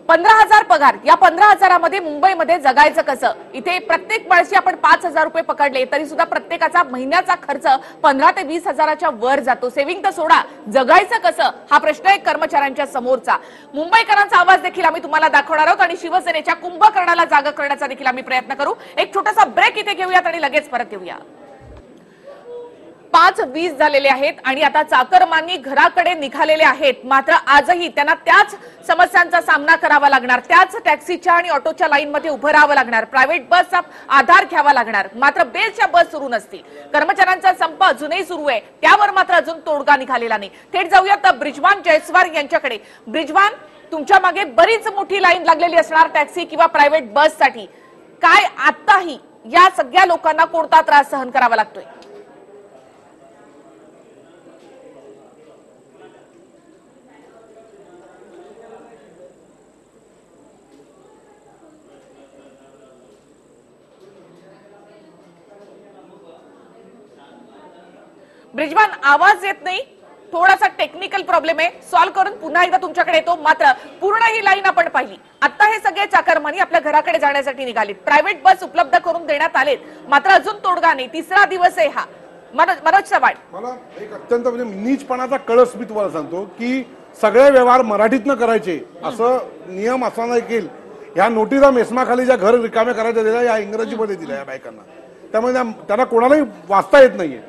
15,000 पगार, या 15,000मध्ये मुंबईमध्ये जगायचं कसं? इथे प्रत्येक माणशी आपण 5,000 रुपये पकडले तरी सुद्धा प्रत्येकाचा महिन्याचा खर्च 15,000 ते 20,000च्या वर जातो. सेव्हिंग तर सोडा, जगायचं कसं हा प्रश्न आहे कर्मचाऱ्यांच्या समोरचा. मुंबईकरांचा आवाज देखील आम्ही तुम्हाला दाखवणार आहोत आणि शिवसेनेच्या कुंभकर्णाला जागा करण्याचा देखील आम्ही प्रयत्न करू. एक छोटासा ब्रेक इथे घेऊयात आणि लगेच परत येऊया. 5:20 झालेले आहेत आणि आता चाकरमानी घराकडे निघालेले आहेत. मात्र आजही त्यांना त्याच समस्यांचा सामना करावा लागणार, त्याच टॅक्सीच्या आणि ऑटोच्या लाईनमध्ये उभं राहावं लागणार, प्रायव्हेट बसचा आधार घ्यावा लागणार. मात्र बेसच्या बस सुरू नसतील. कर्मचाऱ्यांचा संप अजूनही सुरू आहे, त्यावर मात्र अजून तोडगा निघालेला नाही. थेट जाऊयात ब्रिजवान जयस्वार यांच्याकडे. ब्रिजवान, तुमच्या मागे बरीच मोठी लाईन लागलेली असणार टॅक्सी किंवा प्रायव्हेट बससाठी. काय आताही या सगळ्या लोकांना कोणता त्रास सहन करावा लागतोय? ब्रिजवान, आवाज येत नाही, थोडासा टेक्निकल प्रॉब्लेम आहे, सॉल्व्ह करून पुन्हा एकदा तुमच्याकडे येतो. मात्र पूर्ण ही लाईन आपण पाहिली. आता हे सगळे चाकरमानी आपल्या घराकडे जाण्यासाठी निघालेत. प्रायव्हेट बस उपलब्ध करून देण्यात आलेत, मात्र अजून तोडगा नाही. 3रा दिवस आहे हा. मनोज चव्हाण, मला एक अत्यंत म्हणजे नीचपणाचा कळस मी तुम्हाला सांगतो की सगळे व्यवहार मराठीतनं करायचे असं नियम असताना देखील ह्या नोटिसा मेस्माखाली ज्या घर रिकामे करायच्या दिल्या या इंग्रजीमध्ये दिल्या या बायकांना, त्यामुळे त्यांना कोणालाही वाचता येत नाहीये.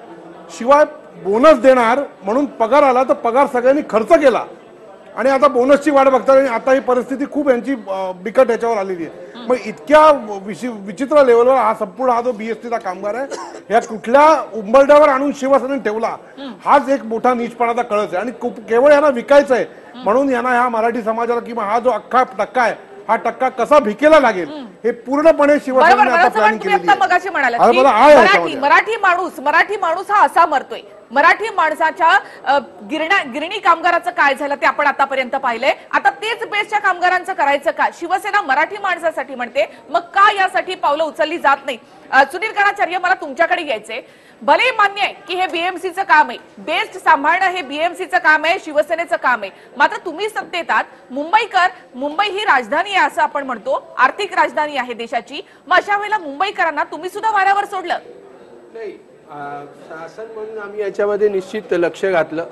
शिवाय बोनस देणार म्हणून पगार आला तर पगार सगळ्यांनी खर्च केला आणि आता बोनसची वाट बघतात आणि आता ही परिस्थिती खूप यांची बिकट याच्यावर आलेली आहे. मग इतक्या विचित्र लेवलवर हा संपूर्ण हा जो बीएसटीचा कामगार आहे ह्या कुठल्या उंबरड्यावर आणून शिवसेनेने ठेवला, हाच एक मोठा नीचपणाचा कळस आहे. आणि केवळ यांना विकायचं आहे म्हणून यांना ह्या मराठी समाजाला किंवा हा जो अख्खा टक्का आहे हा टक्का कसा भिकेला लागेल हे पूर्णपणे शिवसेनेने आता प्लॅनिंग केलेली आहे. मराठी माणूस हा असा मरतोय. मराठी माणसाच्या गिरणी कामगाराचं काय झालं ते आपण आतापर्यंत पाहिलंय. आता तेच बेसच्या कामगारांचं करायचं का? शिवसेना मराठी माणसासाठी म्हणते, मग का यासाठी पावलं उचलली जात नाही? सुनील गणाचार्य, मला तुमच्याकडे यायचंय. भले मान्य आहे की हे बीएमसीचं काम आहे, बेस्ट सांभाळणं हे बीएमसीचं काम आहे, शिवसेनेचं काम आहे. मात्र तुम्ही सत्तेत आहात, मुंबई ही राजधानी आहे असं आपण म्हणतो, आर्थिक राजधानी आहे देशाची. मग अशा वेळेला मुंबईकरांना तुम्ही सुद्धा वाऱ्यावर सोडलं नाही. शासन म्हणून आम्ही याच्यामध्ये निश्चित लक्ष घातलं.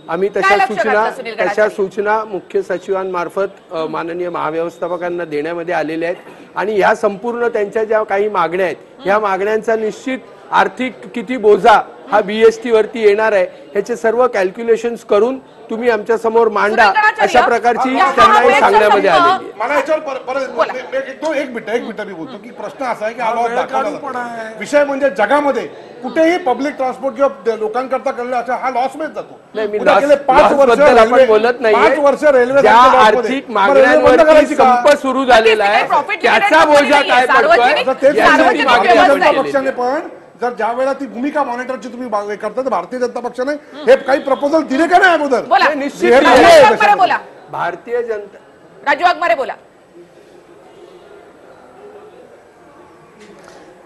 आम्ही तशा सूचना मुख्य सचिवांमार्फत माननीय महाव्यवस्थापकांना देण्यामध्ये आलेल्या आहेत आणि ह्या संपूर्ण त्यांच्या ज्या काही मागण्या आहेत ह्या मागण्यांचा निश्चित आर्थिक किती बोजा हा बीएसटी वरती येणार आहे ह्याचे सर्व कॅल्क्युलेशन्स करून तुम्ही आमच्या समोर मांडा अशा प्रकारची त्यांना सांगण्यामध्ये आलेली आहे. मला याच्यावर एक मिनिट मी बोलतो की प्रश्न असा आहे की हा लॉस दाखवला विषय म्हणजे जगामध्ये कुठेही पब्लिक ट्रान्सपोर्ट किंवा लोकांकरता केलेला असा हा लॉस मिळत जातो. 5 वर्ष रेल्वे आर्थिक मागण्यांवरती संप सुरू झालेला आहे त्याचा बोजा काय पडतोय पक्षाने पण जर ज्या वेळेला ती भूमिका मॉनिटरची तुम्ही करता तर भारतीय जनता पक्षाने हे काही प्रपोजल दिले का नाही अगोदर? भारतीय जनता राजू वाघमारे बोला.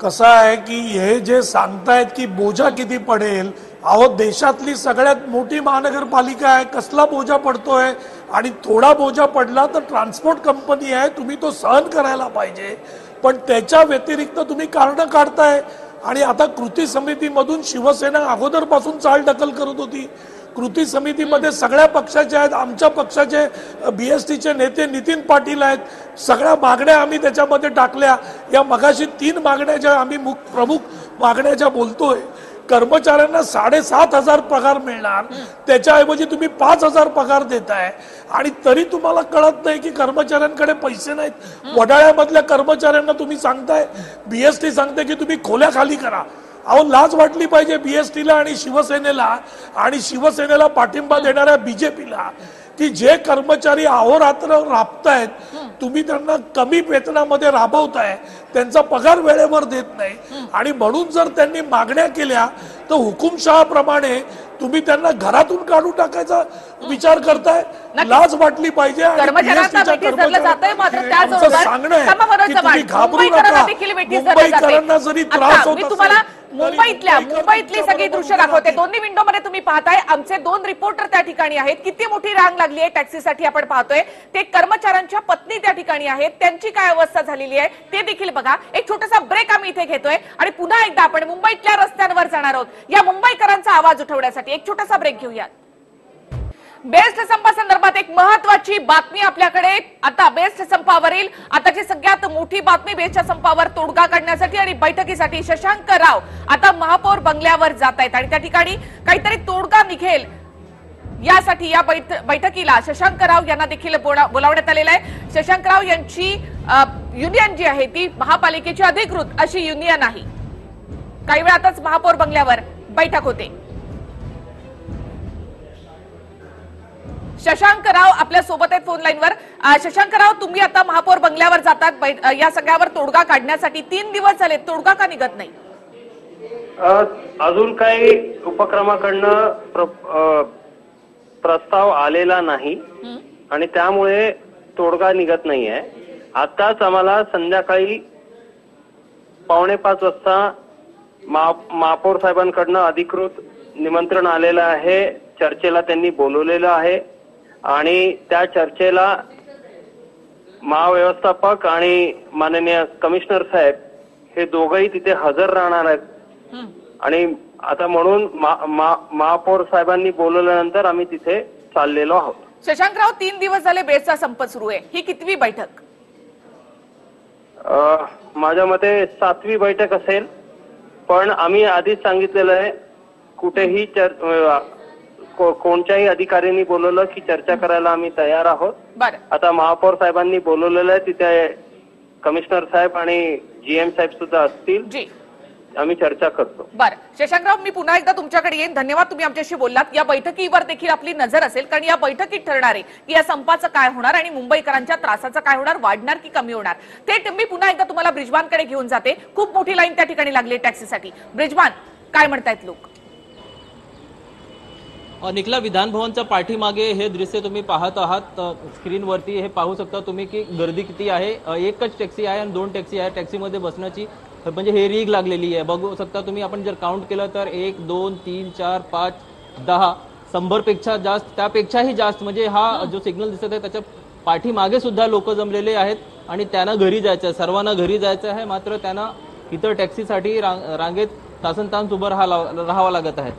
कसं आहे की हे जे सांगतायत की बोजा किती पडेल, अहो देशातली सगळ्यात मोठी महानगरपालिका आहे, कसला बोजा पडतोय? आणि थोडा बोजा पडला तर ट्रान्सपोर्ट कंपनी आहे, तुम्ही तो सहन करायला पाहिजे. पण त्याच्या व्यतिरिक्त तुम्ही कारणं काढताय. आणि आता कृती समितीमधून शिवसेना अगोदरपासून चालढकल करत होती. कृती समितीमध्ये सगळ्या पक्षाचे आहेत, आमच्या पक्षाचे BSTचे नेते नितीन पाटील आहेत. सगळ्या मागण्या आम्ही त्याच्यामध्ये टाकल्या. या मगाशी 3 मागण्या ज्या आम्ही प्रमुख मागण्या ज्या बोलतोय, कर्मचाऱ्यांना 7,500 पगार मिळणार, त्याच्याऐवजी तुम्ही 5,000 पगार देताय. आणि तरी तुम्हाला कळत नाही की कर्मचाऱ्यांकडे पैसे नाहीत. वडाळ्यामधल्या कर्मचाऱ्यांना तुम्ही सांगताय, BST सांगते की तुम्ही खोल्या खाली करा. अहो लाज वाटली पाहिजे BSTला आणि शिवसेनेला पाठिंबा देणाऱ्या BJPला की जे कर्मचारी अहोरात्र राबतायत, तुम्ही त्यांना कमी वेतनामध्ये राबवताय, त्यांचा पगार वेळेवर देत नाही. आणि म्हणून जर त्यांनी मागण्या केल्या तर हुकुमशहाप्रमाणे तुम्ही त्यांना घरातून काढून टाकायचा विचार करताय. लाज वाटली पाहिजे. सांगणं आहे की तुम्ही घाबरू नका. मुंबईकरांना जरी त्रास होत असेल, मुंबईतली सगळी दृश्य दाखवते. दोन्ही विंडो मध्ये तुम्ही पाहताय, आमचे 2 रिपोर्टर त्या ठिकाणी आहेत. किती मोठी रांग लागली आहे टॅक्सीसाठी आपण पाहतोय. ते कर्मचाऱ्यांच्या पत्नी त्या ठिकाणी आहेत, त्यांची काय अवस्था झालेली आहे ते देखील बघा. एक छोटासा ब्रेक आम्ही इथे घेतोय आणि पुन्हा एकदा आपण मुंबईतल्या रस्त्यांवर जाणार आहोत या मुंबईकरांचा आवाज उठवण्यासाठी. एक छोटासा ब्रेक घेऊयात. बेस्ट संपासंदर्भात एक महत्वाची बातमी आपल्याकडे. आता बेस्ट संपावरील आताची सगळ्यात मोठी बातमी, बेस्टच्या संपावर तोडगा काढण्यासाठी आणि बैठकीसाठी शशांक राव आता महापौर बंगल्यावर जात आहेत आणि त्या ठिकाणी काहीतरी तोडगा निघेल यासाठी या बैठकीला शशांक राव यांना देखील बोलावण्यात आलेलं आहे. शशांक राव यांची युनियन जी आहे ती महापालिकेची अधिकृत अशी युनियन आहे. काही वेळातच महापौर बंगल्यावर बैठक होते. शशांक राव आपल्या सोबत आहेत फोन लाईनवर. शशांक राव, तुम्ही आता महापौर बंगल्यावर जातात या सगळ्यावर तोडगा काढण्यासाठी. 3 दिवस झाले, तोडगा का निघत नाही? अजून काही उपक्रमाकडनं प्रस्ताव आलेला नाही आणि त्यामुळे तोडगा निघत नाहीये. आताच आम्हाला संध्याकाळी 4:45 वाजता महापौर साहेबांकडनं अधिकृत निमंत्रण आलेलं आहे. चर्चेला त्यांनी बोलवलेलं आहे आणि त्या चर्चेला महाव्यवस्थापक आणि माननीय कमिशनर साहेब हे दोघंही तिथे हजर राहणार आहेत. आणि आता म्हणून महापौर साहेबांनी बोलवल्यानंतर आम्ही तिथे चाललेलो आहोत. शशांकराव, 3 दिवस झाले बेस्टचा संप सुरू आहे. ही कितवी बैठक? माझ्या मते 7वी बैठक असेल. पण आम्ही आधीच सांगितलेलं आहे, कुठेही कोणत्याही अधिकाऱ्यांनी बोलवलं की चर्चा करायला आम्ही तयार आहोत. आता महापौर साहेबांनी बोलवलेलं आहे, तिथे कमिशनर साहेब आणि GM साहेब सुद्धा असतील. आम्ही चर्चा करतो. बरं शशांकराव, मी पुन्हा एकदा तुमच्याकडे येईन. धन्यवाद, तुम्ही आमच्याशी बोललात. या बैठकीवर देखील आपली नजर असेल, कारण या बैठकीत ठरणार आहे की या संपाचं काय होणार आणि मुंबईकरांच्या त्रासाचं काय होणार, वाढणार की कमी होणार. थेट मी पुन्हा एकदा तुम्हाला ब्रिजवानकडे घेऊन जाते. खूप मोठी लाईन त्या ठिकाणी लागली टॅक्सीसाठी. ब्रिजवान, काय म्हणतायत लोक? निखिला, विधान भवनच्या पाठीमागे हे दृश्य तुम्ही पाहत आहात स्क्रीनवरती. हे पाहू शकता तुम्ही की गर्दी किती आहे. एकच टॅक्सी आहे आणि 2 टॅक्सी आहे. टॅक्सीमध्ये बसण्याची म्हणजे हे रीग लागलेली आहे. बघू शकता तुम्ही. आपण जर काउंट केलं तर 1 2 3 4 5 10 100 पेक्षा जास्त, त्यापेक्षाही जास्त. म्हणजे हा जो सिग्नल दिसत आहे त्याच्या पाठीमागे सुद्धा लोक जमलेले आहेत आणि त्यांना घरी जायचं आहे. सर्वांना घरी जायचं आहे. मात्र त्यांना इतर टॅक्सीसाठी रांगेत तासनतास उभं राहावं लागत आहे.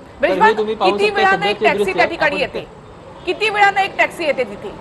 तुम्ही पाहू शकता टॅक्सी त्या ठिकाणी येते. किती वेळानं एक टॅक्सी येते तिथे?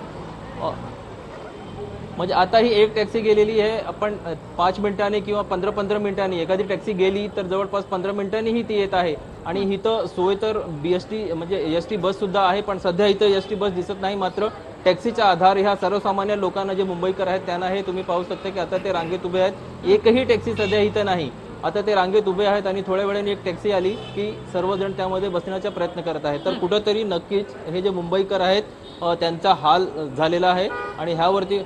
म्हणजे आता ही एक टॅक्सी गेलेली आहे. आपण 5 मिनिटांनी किंवा 15-15 मिनिटांनी एखादी टॅक्सी गेली तर जवळपास 15 मिनिटांनी ती येत आहे. आणि इथं सोय तर BST म्हणजे ST बस सुद्धा आहे, पण सध्या इथं ST बस दिसत नाही. मात्र टॅक्सीचा आधार ह्या सर्वसामान्य लोकांना, जे मुंबईकर आहेत त्यांना हे तुम्ही पाहू शकता की आता ते रांगेत उभे आहेत. एकही टॅक्सी सध्या इथं नाही. आता ते रांगेत उभे आहेत आणि थोड्या वेळाने एक टॅक्सी आली की सर्वजण त्यामध्ये बसण्याचा प्रयत्न करत आहेत. तर कुठंतरी नक्कीच हे जे मुंबईकर आहेत त्यांचा हाल झालेला आहे. आणि ह्यावरती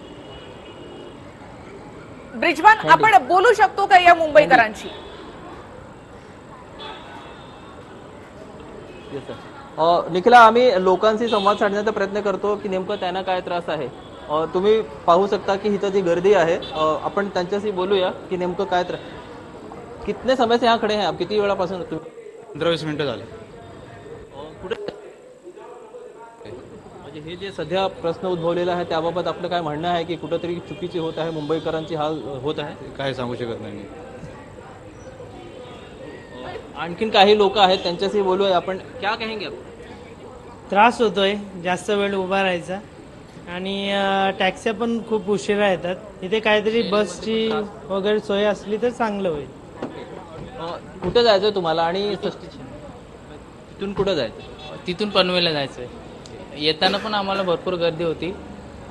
ब्रिजवान, आपण बोलू शकतो का या मुंबईकरांशी? निखिला, आम्ही लोकांशी संवाद साधण्याचा प्रयत्न करतो की नेमकं त्यांना काय त्रास आहे. तुम्ही पाहू शकता की इथं जी गर्दी आहे, आपण त्यांच्याशी बोलूया की नेमकं काय त्रास. कितने समय से यहाँ खड़े हैं आप? किती वेळापासून तुम्ही? 15-20 मिनिटं झाले. कुठे म्हणजे हे जे सध्या प्रश्न उद्भवलेला आहे त्याबाबत आपलं काय म्हणणं आहे की कुठेतरी चुकीची होत आहे, मुंबईकरांची हाल होत आहे? काय सांगू शकत नाही मी. आणखीन काही लोक आहेत त्यांच्याशी बोलूया आपण. क्या कहेंगे आप? त्रास होतोय, जास्त वेळ उभा राहायचा आणि टॅक्स्या पण खूप उशिरा येतात. इथे काहीतरी बसची वगैरे सोय असली तर चांगलं होईल. कुठे जायचंय तुम्हाला आणि तिथून कुठे जायचं? तिथून पनवेलला जायचंय. येताना पण आम्हाला भरपूर गर्दी होती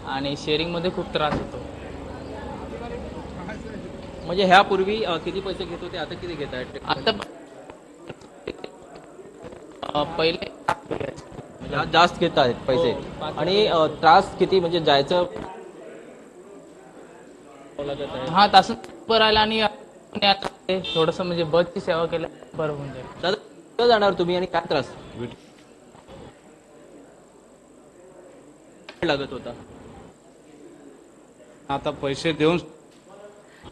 आणि शेअरिंगमध्ये खूप त्रास होतो. म्हणजे ह्यापूर्वी किती पैसे घेत होते, आता किती घेत आहेत? आता पहिले जास्त घेत आहेत पैसे. आणि त्रास किती म्हणजे जायचं? हा तासून बरं राहिला आणि थोडस म्हणजे बसची सेवा केल्या बरं होऊन जाईल. दादा कुठं जाणार तुम्ही आणि काय त्रास लागत होता? आता पैसे देऊन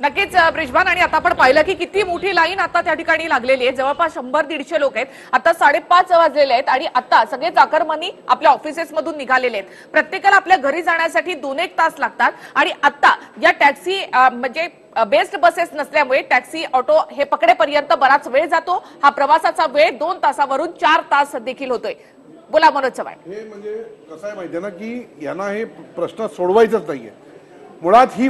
नक्कीच ब्रिजभान, आणि आता आपण पाहिलं की किती मोठी लाईन आता त्या ठिकाणी लागलेली आहे. जवळपास 100-150 लोक आहेत. आता 5:30 वाजलेले आहेत आणि आता सगळे चाकरमानी आपल्या ऑफिसेस मधून निघालेले आहेत. प्रत्येकाला आपल्या घरी जाण्यासाठी 2-1 तास लागतात आणि आता या टॅक्सी म्हणजे बेस्ट बसेस नसल्यामुळे टॅक्सी ऑटो हे पकडेपर्यंत बराच वेळ जातो. हा प्रवासाचा वेळ 2 तासावरून 4 तास देखील होतोय. बोला मनोज चव्हाण. हे म्हणजे कसं आहे माहितीये ना की यांना हे प्रश्न सोडवायचंच नाहीये. मुळात ही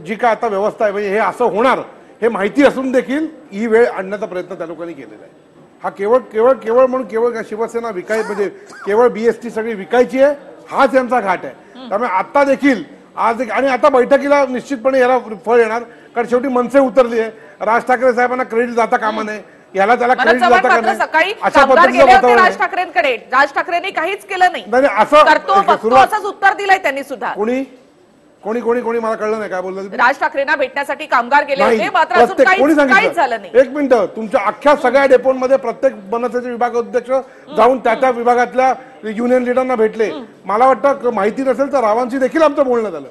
जी काय आता व्यवस्था आहे म्हणजे हे असं होणार हे माहिती असून देखील ही वेळ आणण्याचा प्रयत्न त्या लोकांनी केलेला आहे. हा केवळ म्हणून केवळ शिवसेना विकाय म्हणजे केवळ BST सगळी विकायची आहे हाच यांचा घाट आहे. त्यामुळे आता देखील आज आणि आता बैठकीला निश्चितपणे याला फळ येणार, कारण शेवटी मनसे उतरली आहे. राज ठाकरे साहेबांना क्रेडिट जाता कामा नये, याला त्याला क्रेडिट जाता का नाही सकाळी अशा कामगार गेले होते पद्धतीचं राज ठाकरेंकडे. राज ठाकरेंनी काहीच केलं नाही. असं करतो असंच उत्तर दिलंय त्यांनी सुद्धा. कोणी मला कळलं नाही काय बोललं. राज ठाकरेंना भेटण्यासाठी कामगार गेले होते, मात्र अजून कोणी काहीच झालं नाही. एक मिनिट, तुमच्या अख्ख्या सगळ्या डेपोमध्ये प्रत्येक मनसेचे विभागाध्यक्ष जाऊन त्या विभागातल्या युनियन लीडरना भेटले. मला वाटतं माहिती नसेल तर रावांशी देखील आमचं बोलणं झालं.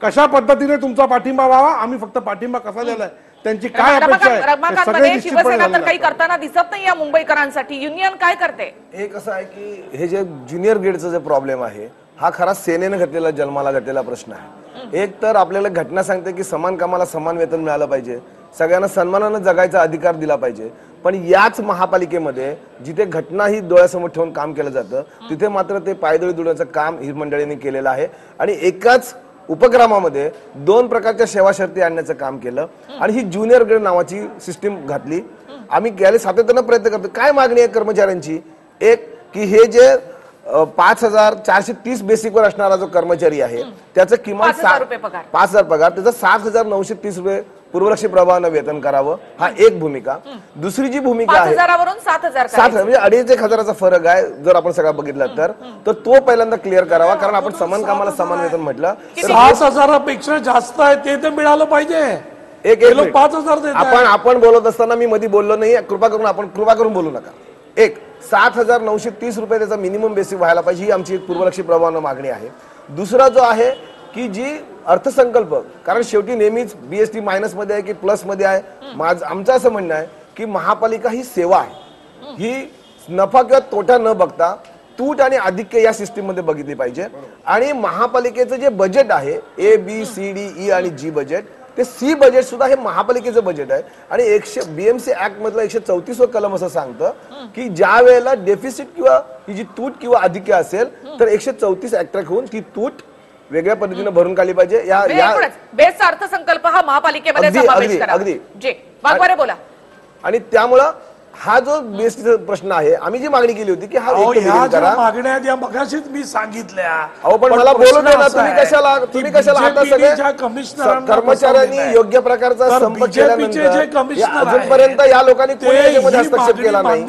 कशा पद्धतीने तुमचा पाठिंबा व्हावा, आम्ही फक्त पाठिंबा कसा दिलाय, त्यांची काय अपेक्षा आहे, रमाकांतमध्ये शिवसेना तर काही करताना दिसत नाही या मुंबईकरांसाठी. युनियन काय करते? हे कसं आहे की हे जे ज्युनियर ग्रेडचा जे प्रॉब्लेम आहे हा खरा सेनेने घातलेला जन्माला घातलेला प्रश्न आहे. एक तर आपल्याला घटना सांगते की समान कामाला समान वेतन मिळालं पाहिजे, सगळ्यांना सन्मानानं जगायचा अधिकार दिला पाहिजे. पण याच महापालिकेमध्ये जिथे घटना ही डोळ्यासमोर ठेवून काम केलं जातं तिथे मात्र ते पायदळी दुडण्याचं काम ही मंडळींनी केलेलं आहे. आणि एकाच उपक्रमामध्ये 2 प्रकारच्या सेवा शर्ती आणण्याचं काम केलं आणि ही ज्युनियर ग्रेड नावाची सिस्टीम घातली. आम्ही गेले सातत्यानं प्रयत्न करतो. काय मागणी आहे कर्मचाऱ्यांची? एक की हे जे 5,430 बेसिकवर असणारा जो कर्मचारी आहे त्याचं किमान 5,000 पगार, त्याचं 7,930 रुपये पूर्वलक्षी प्रभावानं वेतन करावं, हा एक भूमिका. दुसरी जी भूमिका आहे 5,000वरून 7,000 म्हणजे 2,500 फरक आहे जर आपण सगळं बघितलं तर तो पहिल्यांदा क्लिअर करावा. कारण आपण समान कामाला समान वेतन म्हटलं 7,000पेक्षा जास्त आहे ते तर मिळालं पाहिजे. एक 5,000 आपण बोलत असताना मी मध्ये बोललो नाही, कृपा करून बोलू नका. एक 7,930 रुपये त्याचा मिनिमम बेसिक व्हायला पाहिजे, ही आमची पूर्वलक्षी प्रभावानं मागणी आहे. दुसरा जो आहे की जी अर्थसंकल्प, कारण शेवटी नेहमीच BST मायनस मध्ये आहे की प्लस मध्ये आहे. आमचं असं म्हणणं आहे की महापालिका ही सेवा आहे, ही नफा किंवा तोटा न बघता तूट आणि आधिक्य या सिस्टीम मध्ये बघितली पाहिजे. आणि महापालिकेचं जे बजेट आहे ABCDE आणि G बजेट, ते C बजेट सुद्धा हे महापालिकेचं बजेट आहे. आणि BMC ऍक्ट मधलं 134 कलम असं सांगतं की ज्या वेळेला डेफिसिट किंवा ही जी तूट किंवा अधिक्य असेल तर 134 ऍक्ट होऊन ती तूट वेगळ्या पद्धतीने भरून काढली पाहिजे. बेस्ट अर्थसंकल्प हा महापालिकेमध्ये समावेश करा. वाघमारे बोला. आणि त्यामुळं हा जो BSTचा प्रश्न आहे, आम्ही जी मागणी केली होती की हा मागण्या या मगाशीच मी सांगितल्या. पण मला बोलू नये ना, तुम्ही कशाला आता सगळे कर्मचाऱ्यांनी योग्य प्रकारचा संप केल्यानंतर अजूनपर्यंत या लोकांनी कोणी याच्यामध्ये हस्तक्षेप केला नाही.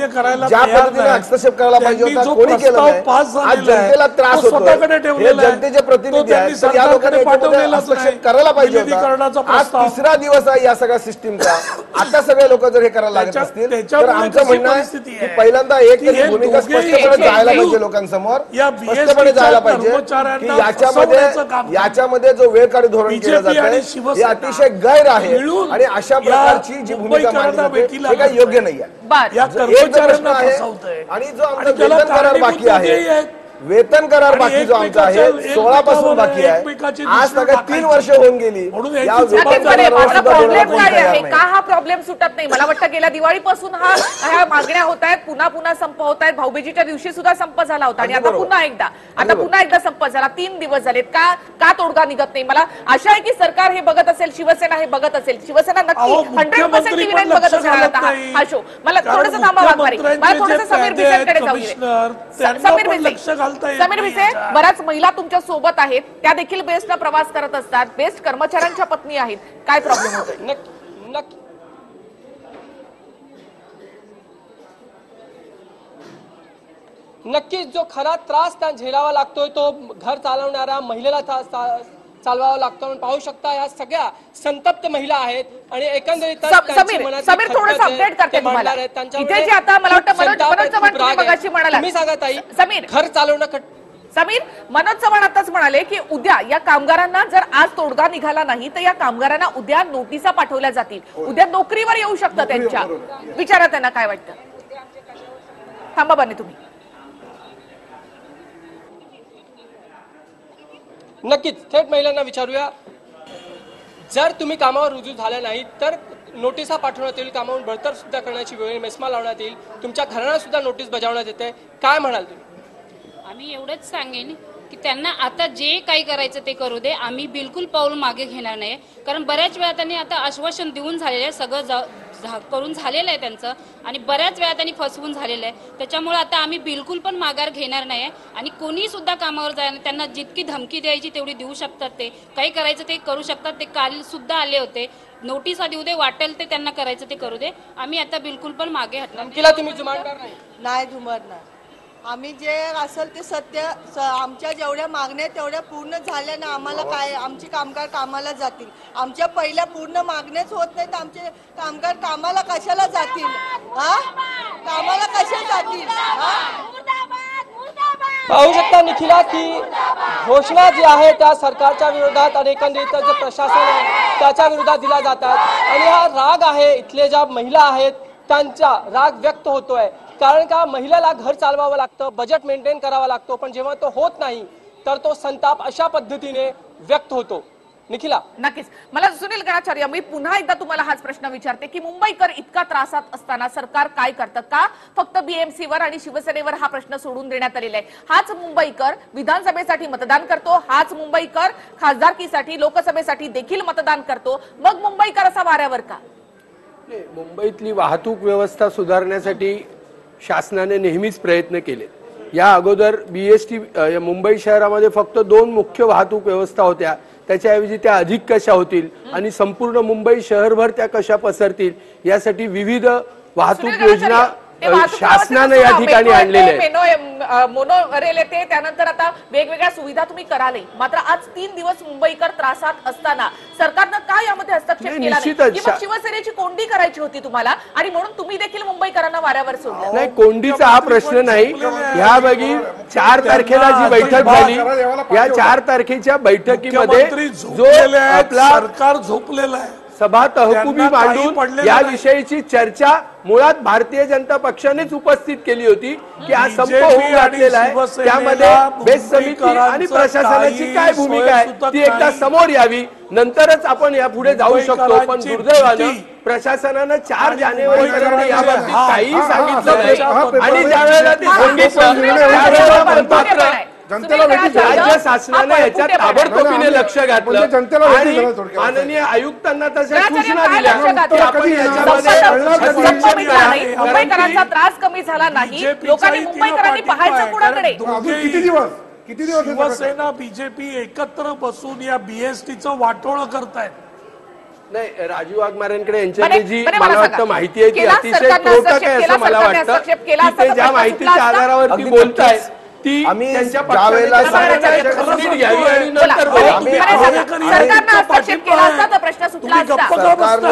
ज्या पद्धतीने हस्तक्षेप करायला पाहिजे होता कोणी केला नाही. आज जनतेला त्रास होतो, हे जनतेचे प्रतिनिधी आहेत, तर या लोकांनी याच्यामध्ये हस्तक्षेप करायला पाहिजे होता. आज 3रा दिवस आहे या सगळ्या सिस्टीमचा आता सगळे लोक जर हे करायला लागत असतील तर त्याच्यामुळे आमचं कशी म्हणणं आहे परिस्थिती की आहे पहिल्यांदा एक की तरी हे भूमिका दोघेही स्पष्टपणे जायला मिळून पाहिजे लोकांसमोर, या स्पष्टपणे BST जायला पाहिजे की कर्मचाऱ्यांना फसवण्याचं काम याच्यामध्ये जो वेळकाढी धोरण केलं BJP जात आणि आहे हे अतिशय गैर आहे मिळून आणि अशा या प्रकारची जी भूमिका मांडली जाते भेटीला हे काही योग्य नाही आहे. या एक जो प्रश्न कर्मचाऱ्यांना आहे फसवतंय आणि जो आमचा आणि त्याला वेतन करार कारणीभूत बाकी आहे, दोघेही आहेत. वेतन करार आणि बाकी जो आमचा आहे एकमेकाच्या- 16 पासून बाकी एकमेकाची आहे, आज दिशा सगळ्या 3 वर्ष होऊन गेली. म्हणून या याची वेतन जबाबदारी करारावर मात्र सुद्धा प्रॉब्लेम बोलायला कोणी काय तयार आहे नाही. का हा प्रॉब्लेम सुटत नाही? मला वाटतं गेल्या दिवाळीपासून ह्या मागण्या होत आहेत, पुन्हा संप होत आहेत. भाऊबीजेच्या दिवशी सुद्धा संप झाला होता आणि आता पुन्हा एकदा संप झाला. 3 दिवस झालेत. का तोडगा निघत नाही? मला आशा आहे की सरकार हे बघत असेल, शिवसेना हे बघत असेल. शिवसेना नक्की 100% टीव्ही नाईन बघत असेल हा शो. मला थोडंसं थांबा वाघमारे, मला थोडंसं समीर भिसेंकडे जाऊया. समीर भिसे, बऱ्याच महिला तुमच्या सोबत आहेत, त्या देखील बेस्टला प्रवास करत असतात, बेस्ट कर्मचाऱ्यांच्या पत्नी आहेत. काय प्रॉब्लेम होतोय? नक्कीच जो खरा त्रास त्या झेलावा लागतोय तो घर चालवणाऱ्या महिलेला चालवावा लागतो. आपण पाहू शकता या सगळ्या संतप्त महिला आहेत आणि एकंदरीत समीर थोडंसं अपडेट करते तुम्हाला. इथे जे आता मला वाटतं मनोज चव्हाण तुम्ही मगाशी म्हणाला, तुम्ही सांगा ताई, समीर घर चालवणं समीर मनोज चव्हाण आताच म्हणाले की उद्या या कामगारांना जर आज तोडगा निघाला नाही तर या कामगारांना उद्या नोटिसा पाठवल्या जातील, उद्या नोकरीवर येऊ शकतं त्यांच्या. विचारा त्यांना काय वाटतं. थांबा बने तुम्ही. नक्कीच थेट महिलांना विचारूया, जर तुम्ही कामावर रुजू झाला नाही तर नोटिसा पाठवण्यात येईल, कामावरून बडतर्फ सुद्धा करण्याची वेळ, मेस्मा लावण्यात येईल, तुमच्या घरांना सुद्धा नोटीस बजावण्यात येते. काय म्हणाल तुम्ही? आम्ही एवढंच सांगेन की त्यांना आता जे काही करायचं ते करू दे, आम्ही बिलकुल पाऊल मागे घेणार नाही. कारण बऱ्याच वेळा त्यांनी आता आश्वासन देऊन झालेलं आहे, सगळं करून झालेलं आहे त्यांचं आणि बऱ्याच वेळा त्यांनी फसवून झालेलं आहे. त्याच्यामुळे आता आम्ही बिलकुल पण माघार घेणार नाही आणि कोणी सुद्धा कामावर जाणार. त्यांना जितकी धमकी द्यायची तेवढी देऊ शकतात, ते काही करायचं ते करू शकतात. ते काल सुद्धा आले होते, नोटिसा देऊ दे, वाटेल ते त्यांना करायचं ते करू दे. आम्ही आता बिलकुल पण मागे हटणार तुम्ही जुमानणार नाही जुमानणार. आम्ही जे असेल ते सत्य, आमच्या जेवढ्या मागण्या तेवढ्या पूर्ण झाल्या ना, आम्हाला काय आमचे कामगार कामाला जातील. आमच्या पहिल्या पूर्ण मागण्याच होत नाही तर आमचे कामगार कामाला कशाला जातील? कामाला कशा जातील? पाहू शकता निखिला की घोषणा जी आहे त्या सरकारच्या विरोधात आणि एकंदरीत जे प्रशासन आहे त्याच्या विरोधात दिल्या जातात आणि हा राग आहे, इथले ज्या महिला आहेत त्यांचा राग व्यक्त होतोय. कारण का महिलेला घर चालवावं लागतं, बजेट मेंटेन करावा लागतो, पण जेव्हा तो होत नाही तर तो संताप अशा पद्धतीने व्यक्त होतो. निखिला, नक्कीच. मला सुनील गणाचार्य, मी पुन्हा एकदा तुम्हाला हाच प्रश्न विचारते की मुंबईकर इतका त्रासात असताना सरकार काय करतं? का फक्त बीएमसीवर आणि शिवसेनेवर हा प्रश्न सोडून देण्यात आलेला आहे? हाच मुंबईकर विधानसभेसाठी मतदान करतो, हाच मुंबईकर खासदारकीसाठी लोकसभेसाठी देखील मतदान करतो, मग मुंबईकर असा वाऱ्यावर का? मुंबईतली वाहतूक व्यवस्था सुधारण्यासाठी शासनाने नेहमीच प्रयत्न केले. या अगोदर बीएसटी मुंबई शहरामध्ये फक्त 2 मुख्य वाहतूक व्यवस्था होत्या, त्याच्याऐवजी त्या अधिक कशा होतील आणि संपूर्ण मुंबई शहरभर त्या कशा पसरतील यासाठी विविध वाहतूक योजना शासनाने या ठिकाणी आणलेल्या आहेत. मोनो रेल येते, त्यानंतर आता वेगवेगळ्या सुविधा तुम्ही कराल, मात्र आज 3 दिवस मुंबईकर त्रासात असताना सरकारनं का यामध्ये हस्तक्षेप केला नाही? शिवसेनेची कोंडी करायची होती तुम्हाला आणि म्हणून तुम्ही देखील मुंबईकरांना वाऱ्यावर सोडलं. नाही, कोंडीचा हा प्रश्न नाही. ह्या बघी 4 तारखेला जी बैठक झाली, या 4 तारखेच्या बैठकीमध्ये जो आपला सरकार झोपलेलं आहे, सभा तहकुबी मांडून या विषयीची चर्चा मुळात भारतीय जनता पक्षानेच उपस्थित केली होती की हा संप होऊ घातलेला आहे, त्यामध्ये बेस्ट समिती आणि प्रशासनाची काय भूमिका आहे ती एकदा समोर यावी, नंतरच आपण या पुढे जाऊ शकतो. पण दुर्दैवानं प्रशासनानं 4 जानेवारीपर्यंत याबाबतीत काहीही सांगितलं नाही आणि ज्यावेळेला ते सांगितलं राज्य शासनाने याच्यात ताबडतोबीने लक्ष घातलं आणि माननीय आयुक्तांना तशा सूचना दिल्या की आपण याच्यामध्ये मुंबईकरांचा त्रास कमी झाला नाही, लोकांनी मुंबईकरांनी पाहायचं कोणाकडे? किती दिवस शिवसेना बीजेपी एकत्र बसून या बीएसटीचं वाटोळं करतायत. नाही, राजू वाघमारेंकडे यांच्याकडे जी मला वाटतं माहिती आहे ती अतिशय त्रोटक आहे असं मला वाटतं की ते ज्या माहितीच्या आधारावरती बोलतायत आम्ही त्यांच्या ज्यावेळेला सरकारने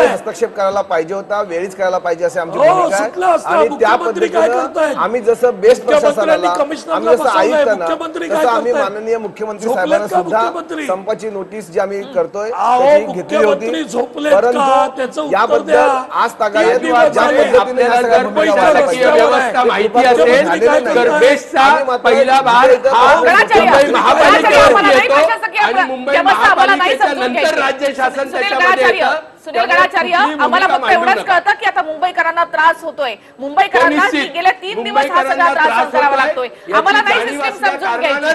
हस्तक्षेप करायला पाहिजे होता, वेळीच करायला पाहिजे असे आमची भूमिका आहे. आणि त्या पद्धतीनं आम्ही जसं बेस्ट प्रशासनाला, आम्ही जसं आयुक्तांना, तसं आम्ही माननीय मुख्यमंत्री साहेबांना सुद्धा संपाची नोटीस जी आम्ही करतोय त्याची घेतली होती. परंतु याबद्दल आज तागायत ज्या पद्धतीने ह्या सगळ्या भूमिका व्यवस्था माहिती असेल तर बेस्टचा पहिला भाग हा मुंबई महापालिकेवरती येतो आणि मुंबई महापालिकेच्या नंतर राज्य शासन त्याच्यामध्ये येतं. सुनील गणाचार्य, आम्हाला फक्त एवढंच कळतं की आता मुंबईकरांना त्रास होतोय, मुंबईकरांना गेले 3 दिवस हा सगळा त्रास सहन करावा लागतोय. आम्हाला नाही सिस्टीम समजून घ्यायची.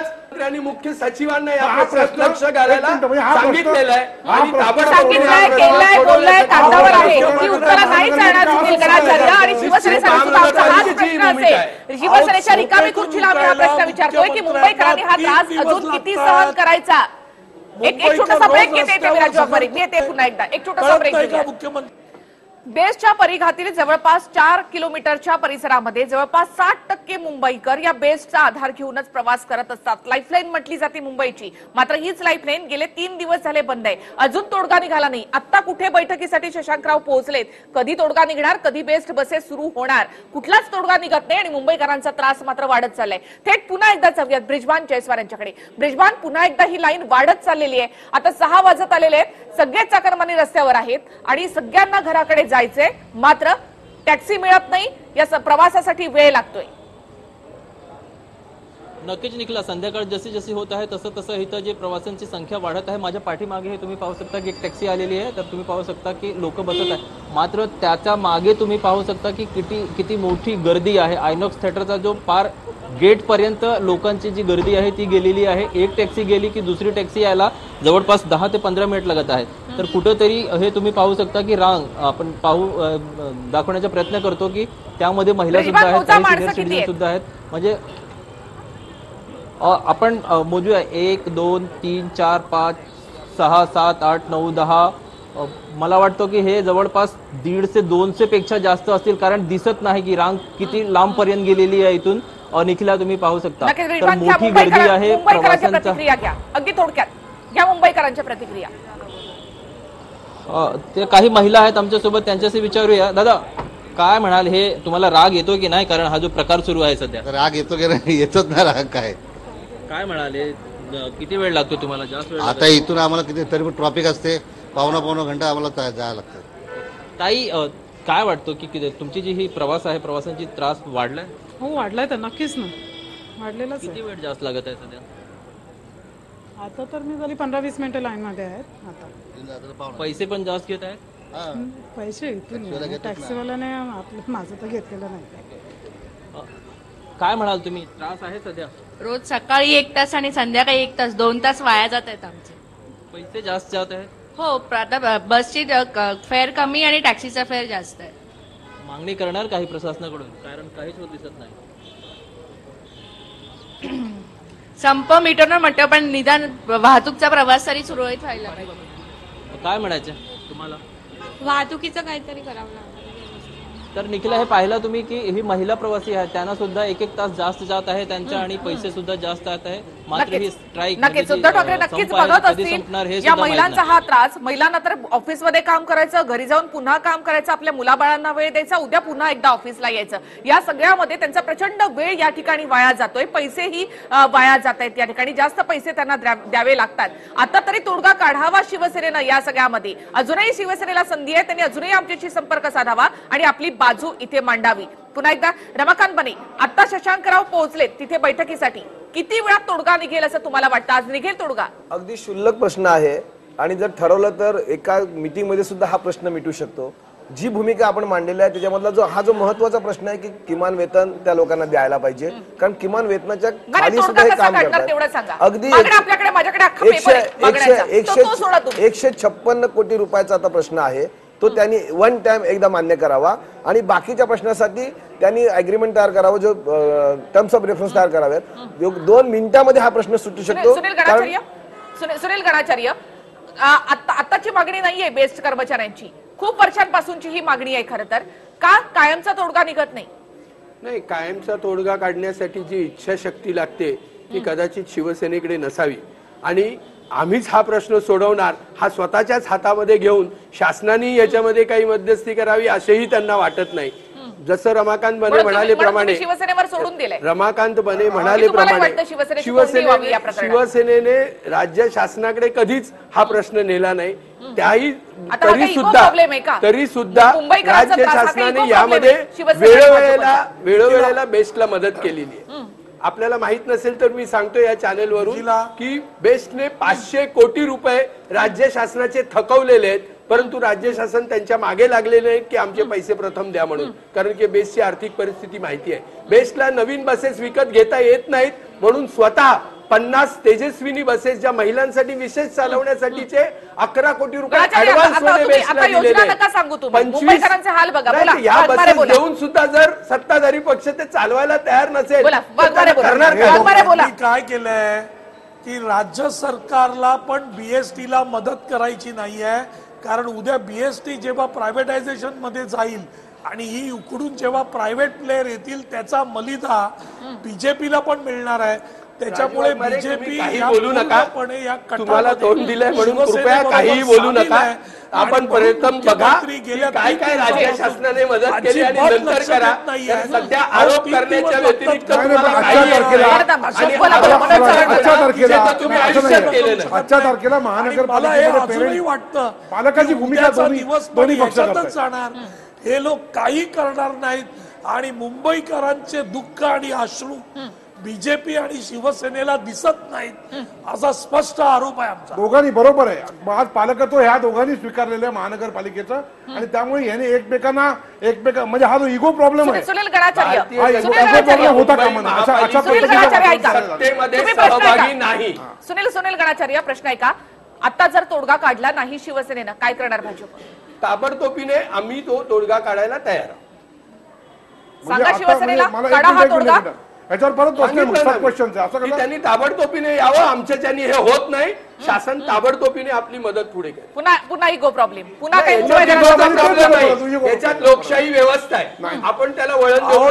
आणि मुख्य सचिवांना या प्रश्न लक्ष घालायला सांगितलेलं आहे आणि सांगितलंय, केलंय, बोललंय, कागदावर आहे. ही उत्तरं नाही चालणार सुनील गणाचार्य. आणि शिवसेनेसाठी सुद्धा आमचा हाच प्रश्न असेल. शिवसेनेच्या रिकामी खुर्चीला आम्ही हा प्रश्न विचारतोय की मुंबईकरांनी हा त्रास अजून किती सहन करायचा. एक छोटासा ब्रेक घेते मी राजवारी, मी येते पुन्हा एकदा. एक छोटासा ब्रेक घेते. बेस्टच्या परिघातील जवळपास 4 किलोमीटरच्या परिसरामध्ये जवळपास 60% मुंबईकर या बेस्टचा आधार घेऊनच प्रवास करत असतात. लाईफलाईन म्हटली जाते मुंबईची, मात्र हीच लाईफलाईन गेले 3 दिवस झाले बंद आहे. अजून तोडगा निघाला नाही. आता कुठे बैठकीसाठी शशांकराव पोहोचलेत, कधी तोडगा निघणार, कधी बेस्ट बसेस सुरू होणार, कुठलाच तोडगा निघत नाही आणि मुंबईकरांचा त्रास मात्र वाढत चाललाय. थेट पुन्हा एकदा जाऊयात ब्रिजबान जयस्वाल यांच्याकडे. ब्रिजबान, पुन्हा एकदा ही लाईन वाढत चाललेली आहे. आता 6 वाजत आलेले आहेत, सगळे चाकरमानी रस्त्यावर आहेत आणि सगळ्यांना घराकडे जायचंय, मात्र टॅक्सी मिळत नाही. या प्रवासासाठी वेळ लागतोय. नक्कीच निखिला, संध्याकाळ जशी जशी होत आहे तसं तसं इथं जे प्रवाशांची संख्या वाढत आहे. माझ्या पाठीमागे हे तुम्ही पाहू शकता की एक टॅक्सी आलेली आहे, तर तुम्ही पाहू शकता की लोक बसत आहे. मात्र त्याच्या मागे तुम्ही पाहू शकता की किती मोठी गर्दी आहे. आयनॉक्स थिएटरचा जो पार गेट पर्यंत लोकांची जी गर्दी आहे ती गेलेली आहे. एक टॅक्सी गेली की दुसरी टॅक्सी यायला जवळपास 10 ते 15 मिनिट लागत आहेत. तर कुठंतरी हे तुम्ही पाहू शकता की रांग आपण दाखवण्याचा प्रयत्न करतो की त्यामध्ये महिला सुद्धा आहेत, काही सिनियर सिटीजन सुद्धा आहेत. म्हणजे आपण मोजूया 1 2 3 4 5 6 7 8 9 10. मला वाटतं की हे जवळपास 150 ते 200 पेक्षा जास्त असतील, कारण दिसत नाही की रांग किती लांब पर्यंत गेलेली आहे. इथून निखिला तुम्ही पाहू शकता तर मोठी गर्दी आहे. प्रतिक्रिया घ्या, अगदी थोडक्यात घ्या मुंबईकरांच्या प्रतिक्रिया. ते काही महिला आहेत आमच्यासोबत, त्यांच्याशी विचारूया. दादा, काय म्हणाल, हे तुम्हाला राग येतो की नाही, कारण हा जो प्रकार सुरू आहे सध्या? राग येतो की नाही? येतोच ना राग. काय म्हणाले, किती वेळ लागतो तुम्हाला? जास्त वेळ आता इथून आम्हाला किती तरी ट्रॉफिक असते, पावणा घंटा आम्हाला जायला लागतं. ताई, काय वाटतं की तुमची जी ही प्रवास आहे, प्रवासांची त्रास वाढलाय? हो, वाढलाय तर नक्कीच ना, वाढलेलाच. किती वेळ जास्त लागत आहे सध्या? आता तर मी झाली 15-20 मिनिटं लाईन मध्ये आहेत. आता पैसे पण जास्त घेत आहेत. पैसे इथून टॅक्सीवाल्याने माझं तर घेतलेलं नाही. काय म्हणाल तुम्ही, त्रास आहे सध्या? रोज सकाळी 1 तास आणि संध्याकाळी 1 तास, 2 तास वाया जात आहेत आमचे. पैसे जास्त जात आहेत. हो, आता बसची फेअर कमी आणि टॅक्सीचा फेअर जास्त आहे. मागणी करणार काही प्रशासनाकडून, कारण काहीच होत दिसत नाही. संप मिटवणार म्हटलं, पण निदान वाहतूकचा प्रवास तरी सुरळीत व्हायला पाहिजे. काय म्हणायचं तुम्हाला? वाहतुकीचं काहीतरी करावं लागतं. तर निखिला, हे पाहिलं तुम्ही की ही महिला प्रवासी आहेत, त्यांना सुद्धा 1-1 तास जास्त जात आहे त्यांच्या, आणि पैसे सुद्धा जास्त जात आहे. मात्र ही स्ट्राईक नक्कीच उद्धव ठाकरे नक्कीच बघत असतील या महिलांचा हा त्रास. महिलांना तर ऑफिसमध्ये काम करायचं, घरी जाऊन पुन्हा काम करायचं, आपल्या मुलाबाळांना वेळ द्यायचा, उद्या पुन्हा एकदा ऑफिसला यायचं. या सगळ्यामध्ये त्यांचा प्रचंड वेळ या ठिकाणी वाया जातोय, पैसेही वाया जात आहेत. या ठिकाणी जास्त पैसे त्यांना द्यावे लागतात. आता तरी तोडगा काढावा शिवसेनेनं या सगळ्यामध्ये. अजूनही शिवसेनेला संधी आहे, त्यांनी अजूनही आमच्याशी संपर्क साधावा आणि आपली बाजू इथे मांडावी. पुन्हा एकदा रमाकांत बने, आता शशांकराव पोहोचलेत तिथे बैठकीसाठी. किती वेळात तोडगा निघेल असं तुम्हाला वाटतं? आज निघेल तोडगा? अगदी क्षुल्लक प्रश्न आहे आणि जर ठरवलं तर एका मीटिंगमध्ये सुद्धा हा प्रश्न मिटू शकतो. जी भूमिका आपण मांडलेली आहे त्याच्यामधला हा जो महत्वाचा प्रश्न आहे की किमान वेतन त्या लोकांना द्यायला पाहिजे, कारण किमान वेतनाच्या खाली सुद्धा हे काम करतात. अगदी 156 कोटी रुपयाचा आता प्रश्न आहे, तो त्यांनी वन टाइम एकदा मान्य करावा आणि बाकीच्या प्रश्नासाठी त्यांनी अग्रीमेंट तयार करावं, जो टर्म्स ऑफ रेफरन्स तयार कराव्यात. 2 मिनिटांमध्ये हा प्रश्न सुटू शकतो. सुनील गणाचार्य, आताची मागणी नाहीये बेस्ट कर्मचाऱ्यांची, खूप वर्षांपासूनची ही मागणी आहे. खरं तर का कायमचा तोडगा निघत नाही? नाही, कायमचा तोडगा काढण्यासाठी जी इच्छाशक्ती लागते ती कदाचित शिवसेनेकडे नसावी आणि आम्हीच हा प्रश्न सोडवणार हा स्वतःच्याच हातामध्ये घेऊन शासनाने याच्यामध्ये काही मध्यस्थी करावी असेही त्यांना वाटत नाही. जसं रमाकांत बने म्हणालेप्रमाणे शिवसेनेवर सोडून दिलंय. रमाकांत बने म्हणालेप्रमाणे शिवसेनेने राज्य शासनाकडे कधीच हा प्रश्न नेला नाही. तरी सुद्धा राज्य शासनाने यामध्ये वेळोवेळेला बेस्टला मदत केलेली आहे. आपल्याला माहित नसेल तर मी सांगतो या चॅनेलवरून की बेस्टने 500 कोटी रुपये राज्य शासनाचे थकवलेले आहेत, परंतु राज्य शासन त्यांच्या मागे लागलेले आहेत की आमचे पैसे प्रथम द्या म्हणून, कारण की बेस्टची आर्थिक परिस्थिती माहिती आहे. बेस्टला नवीन बसेस विकत घेता येत नाहीत म्हणून स्वतः 50 तेजस्विनी बसेस ज्या महिलांसाठी विशेष चालवण्यासाठीचे 11 कोटी रुपये ऍडव्हान्स मध्ये बेस्टला दिलेले. या बसेस देऊन सुद्धा जर सत्ताधारी पक्ष ते चालवायला तयार नसेल करणार काय केलंय की राज्य सरकारला पण BST ला मदत करायची नाहीये, कारण उद्या BST जेव्हा प्रायव्हेटायझेशन मध्ये जाईल आणि ही उकडून जेव्हा प्रायव्हेट प्लेअर येतील त्याचा मलिदा बीजेपीला पण मिळणार आहे. त्याच्यामुळे बीजेपी बोलू नका, तुम्हाला तोंड दिलंय म्हणून कृपया काही बोलू नका. आपण प्रयत्न बघा काय काय राज्य शासनाने मदत केली आणि नंतर करा. सध्या आरोप करण्याच्या व्यतिरिक्त आजच्या तारखेला महानगरपालिकेमध्ये वाटतं पालकाची भूमिका दोन्ही पक्षातच जाणार. हे लोक काही करणार नाहीत आणि मुंबईकरांचे दुःख आणि अश्रू बीजेपी आणि शिवसेनेला दिसत नाहीत असा स्पष्ट आरोप आहे आमचा. दोघांनी बरोबर आहे. आज पालकत्व ह्या दोघांनी स्वीकारलेलं आहे महानगरपालिकेचं आणि त्यामुळे याने एकमेकांना म्हणजे हा जो इगो प्रॉब्लेम आहे सुनील गणाचार्य होता का म्हणा अशा सहभागी नाही. सुनील गणाचार्य प्रश्न आहे का, आता जर तोडगा काढला नाही शिवसेनेनं काय करणार भाजप? ताबडतोबीने आम्ही तो तोडगा काढायला तयार आहोत. सांगा शिवसेनेला काढा हा तोडगा. याच्यावर परत क्वेश्चन त्यांनी ताबडतोबीने यावं. आमच्याच्यानी हे होत नाही. शासन ताबडतोबीने आपली मदत पुढे करेल. पुन्हा इगो प्रॉब्लेम पुन्हा काही याच्यात लोकशाही व्यवस्था आहे. आपण त्याला वळण देऊ.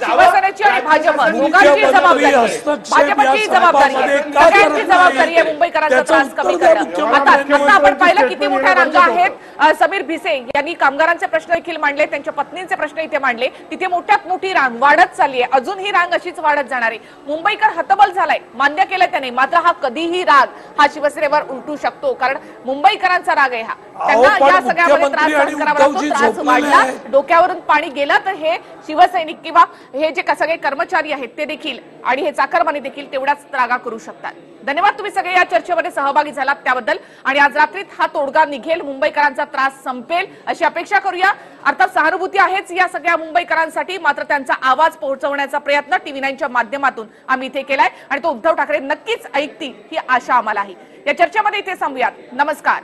शिवसेनेची आणि भाजप दोघांची जबाबदारी आहे. भाजपची जबाबदारी आहे. सगळ्यांची जबाबदारी आहे मुंबईकरांचा त्रास कमी करणं. आता आपण पाहिलं किती मोठ्या रांगा आहेत. समीर भिसे यांनी कामगारांचे प्रश्न देखील मांडले, त्यांच्या पत्नींचे प्रश्न इथे मांडले. तिथे मोठ्यात मोठी रांग वाढत चालली आहे. अजून ही रांग अशीच वाढत जाणार आहे. मुंबईकर हतबल झालाय, मान्य केलं त्याने. मात्र हा कधीही राग हा शिवसेनेवर उलटू शकतो, कारण मुंबईकरांचा राग आहे हा. त्यांना या सगळ्यामध्ये त्रास सहन करावा लागतो. त्रास वाढला, डोक्यावरून पाणी गेलं तर हे शिवसैनिक किंवा हे जे सगळे कर्मचारी आहेत ते देखील आणि हे चाकरमानी देखील तेवढाच त्रागा करू शकतात. धन्यवाद तुम्ही सगळे या चर्चेमध्ये सहभागी झालात त्याबद्दल. आणि आज रात्रीत हा तोडगा निघेल, मुंबईकरांचा त्रास संपेल अशी अपेक्षा करूया. अर्थात सहानुभूती आहेच या सगळ्या मुंबईकरांसाठी, मात्र त्यांचा आवाज पोहोचवण्याचा प्रयत्न TV9च्या माध्यमातून आम्ही इथे केलाय आणि तो उद्धव ठाकरे नक्कीच ऐकतील ही आशा आम्हाला आहे. या चर्चेमध्ये इथे थांबूयात. नमस्कार.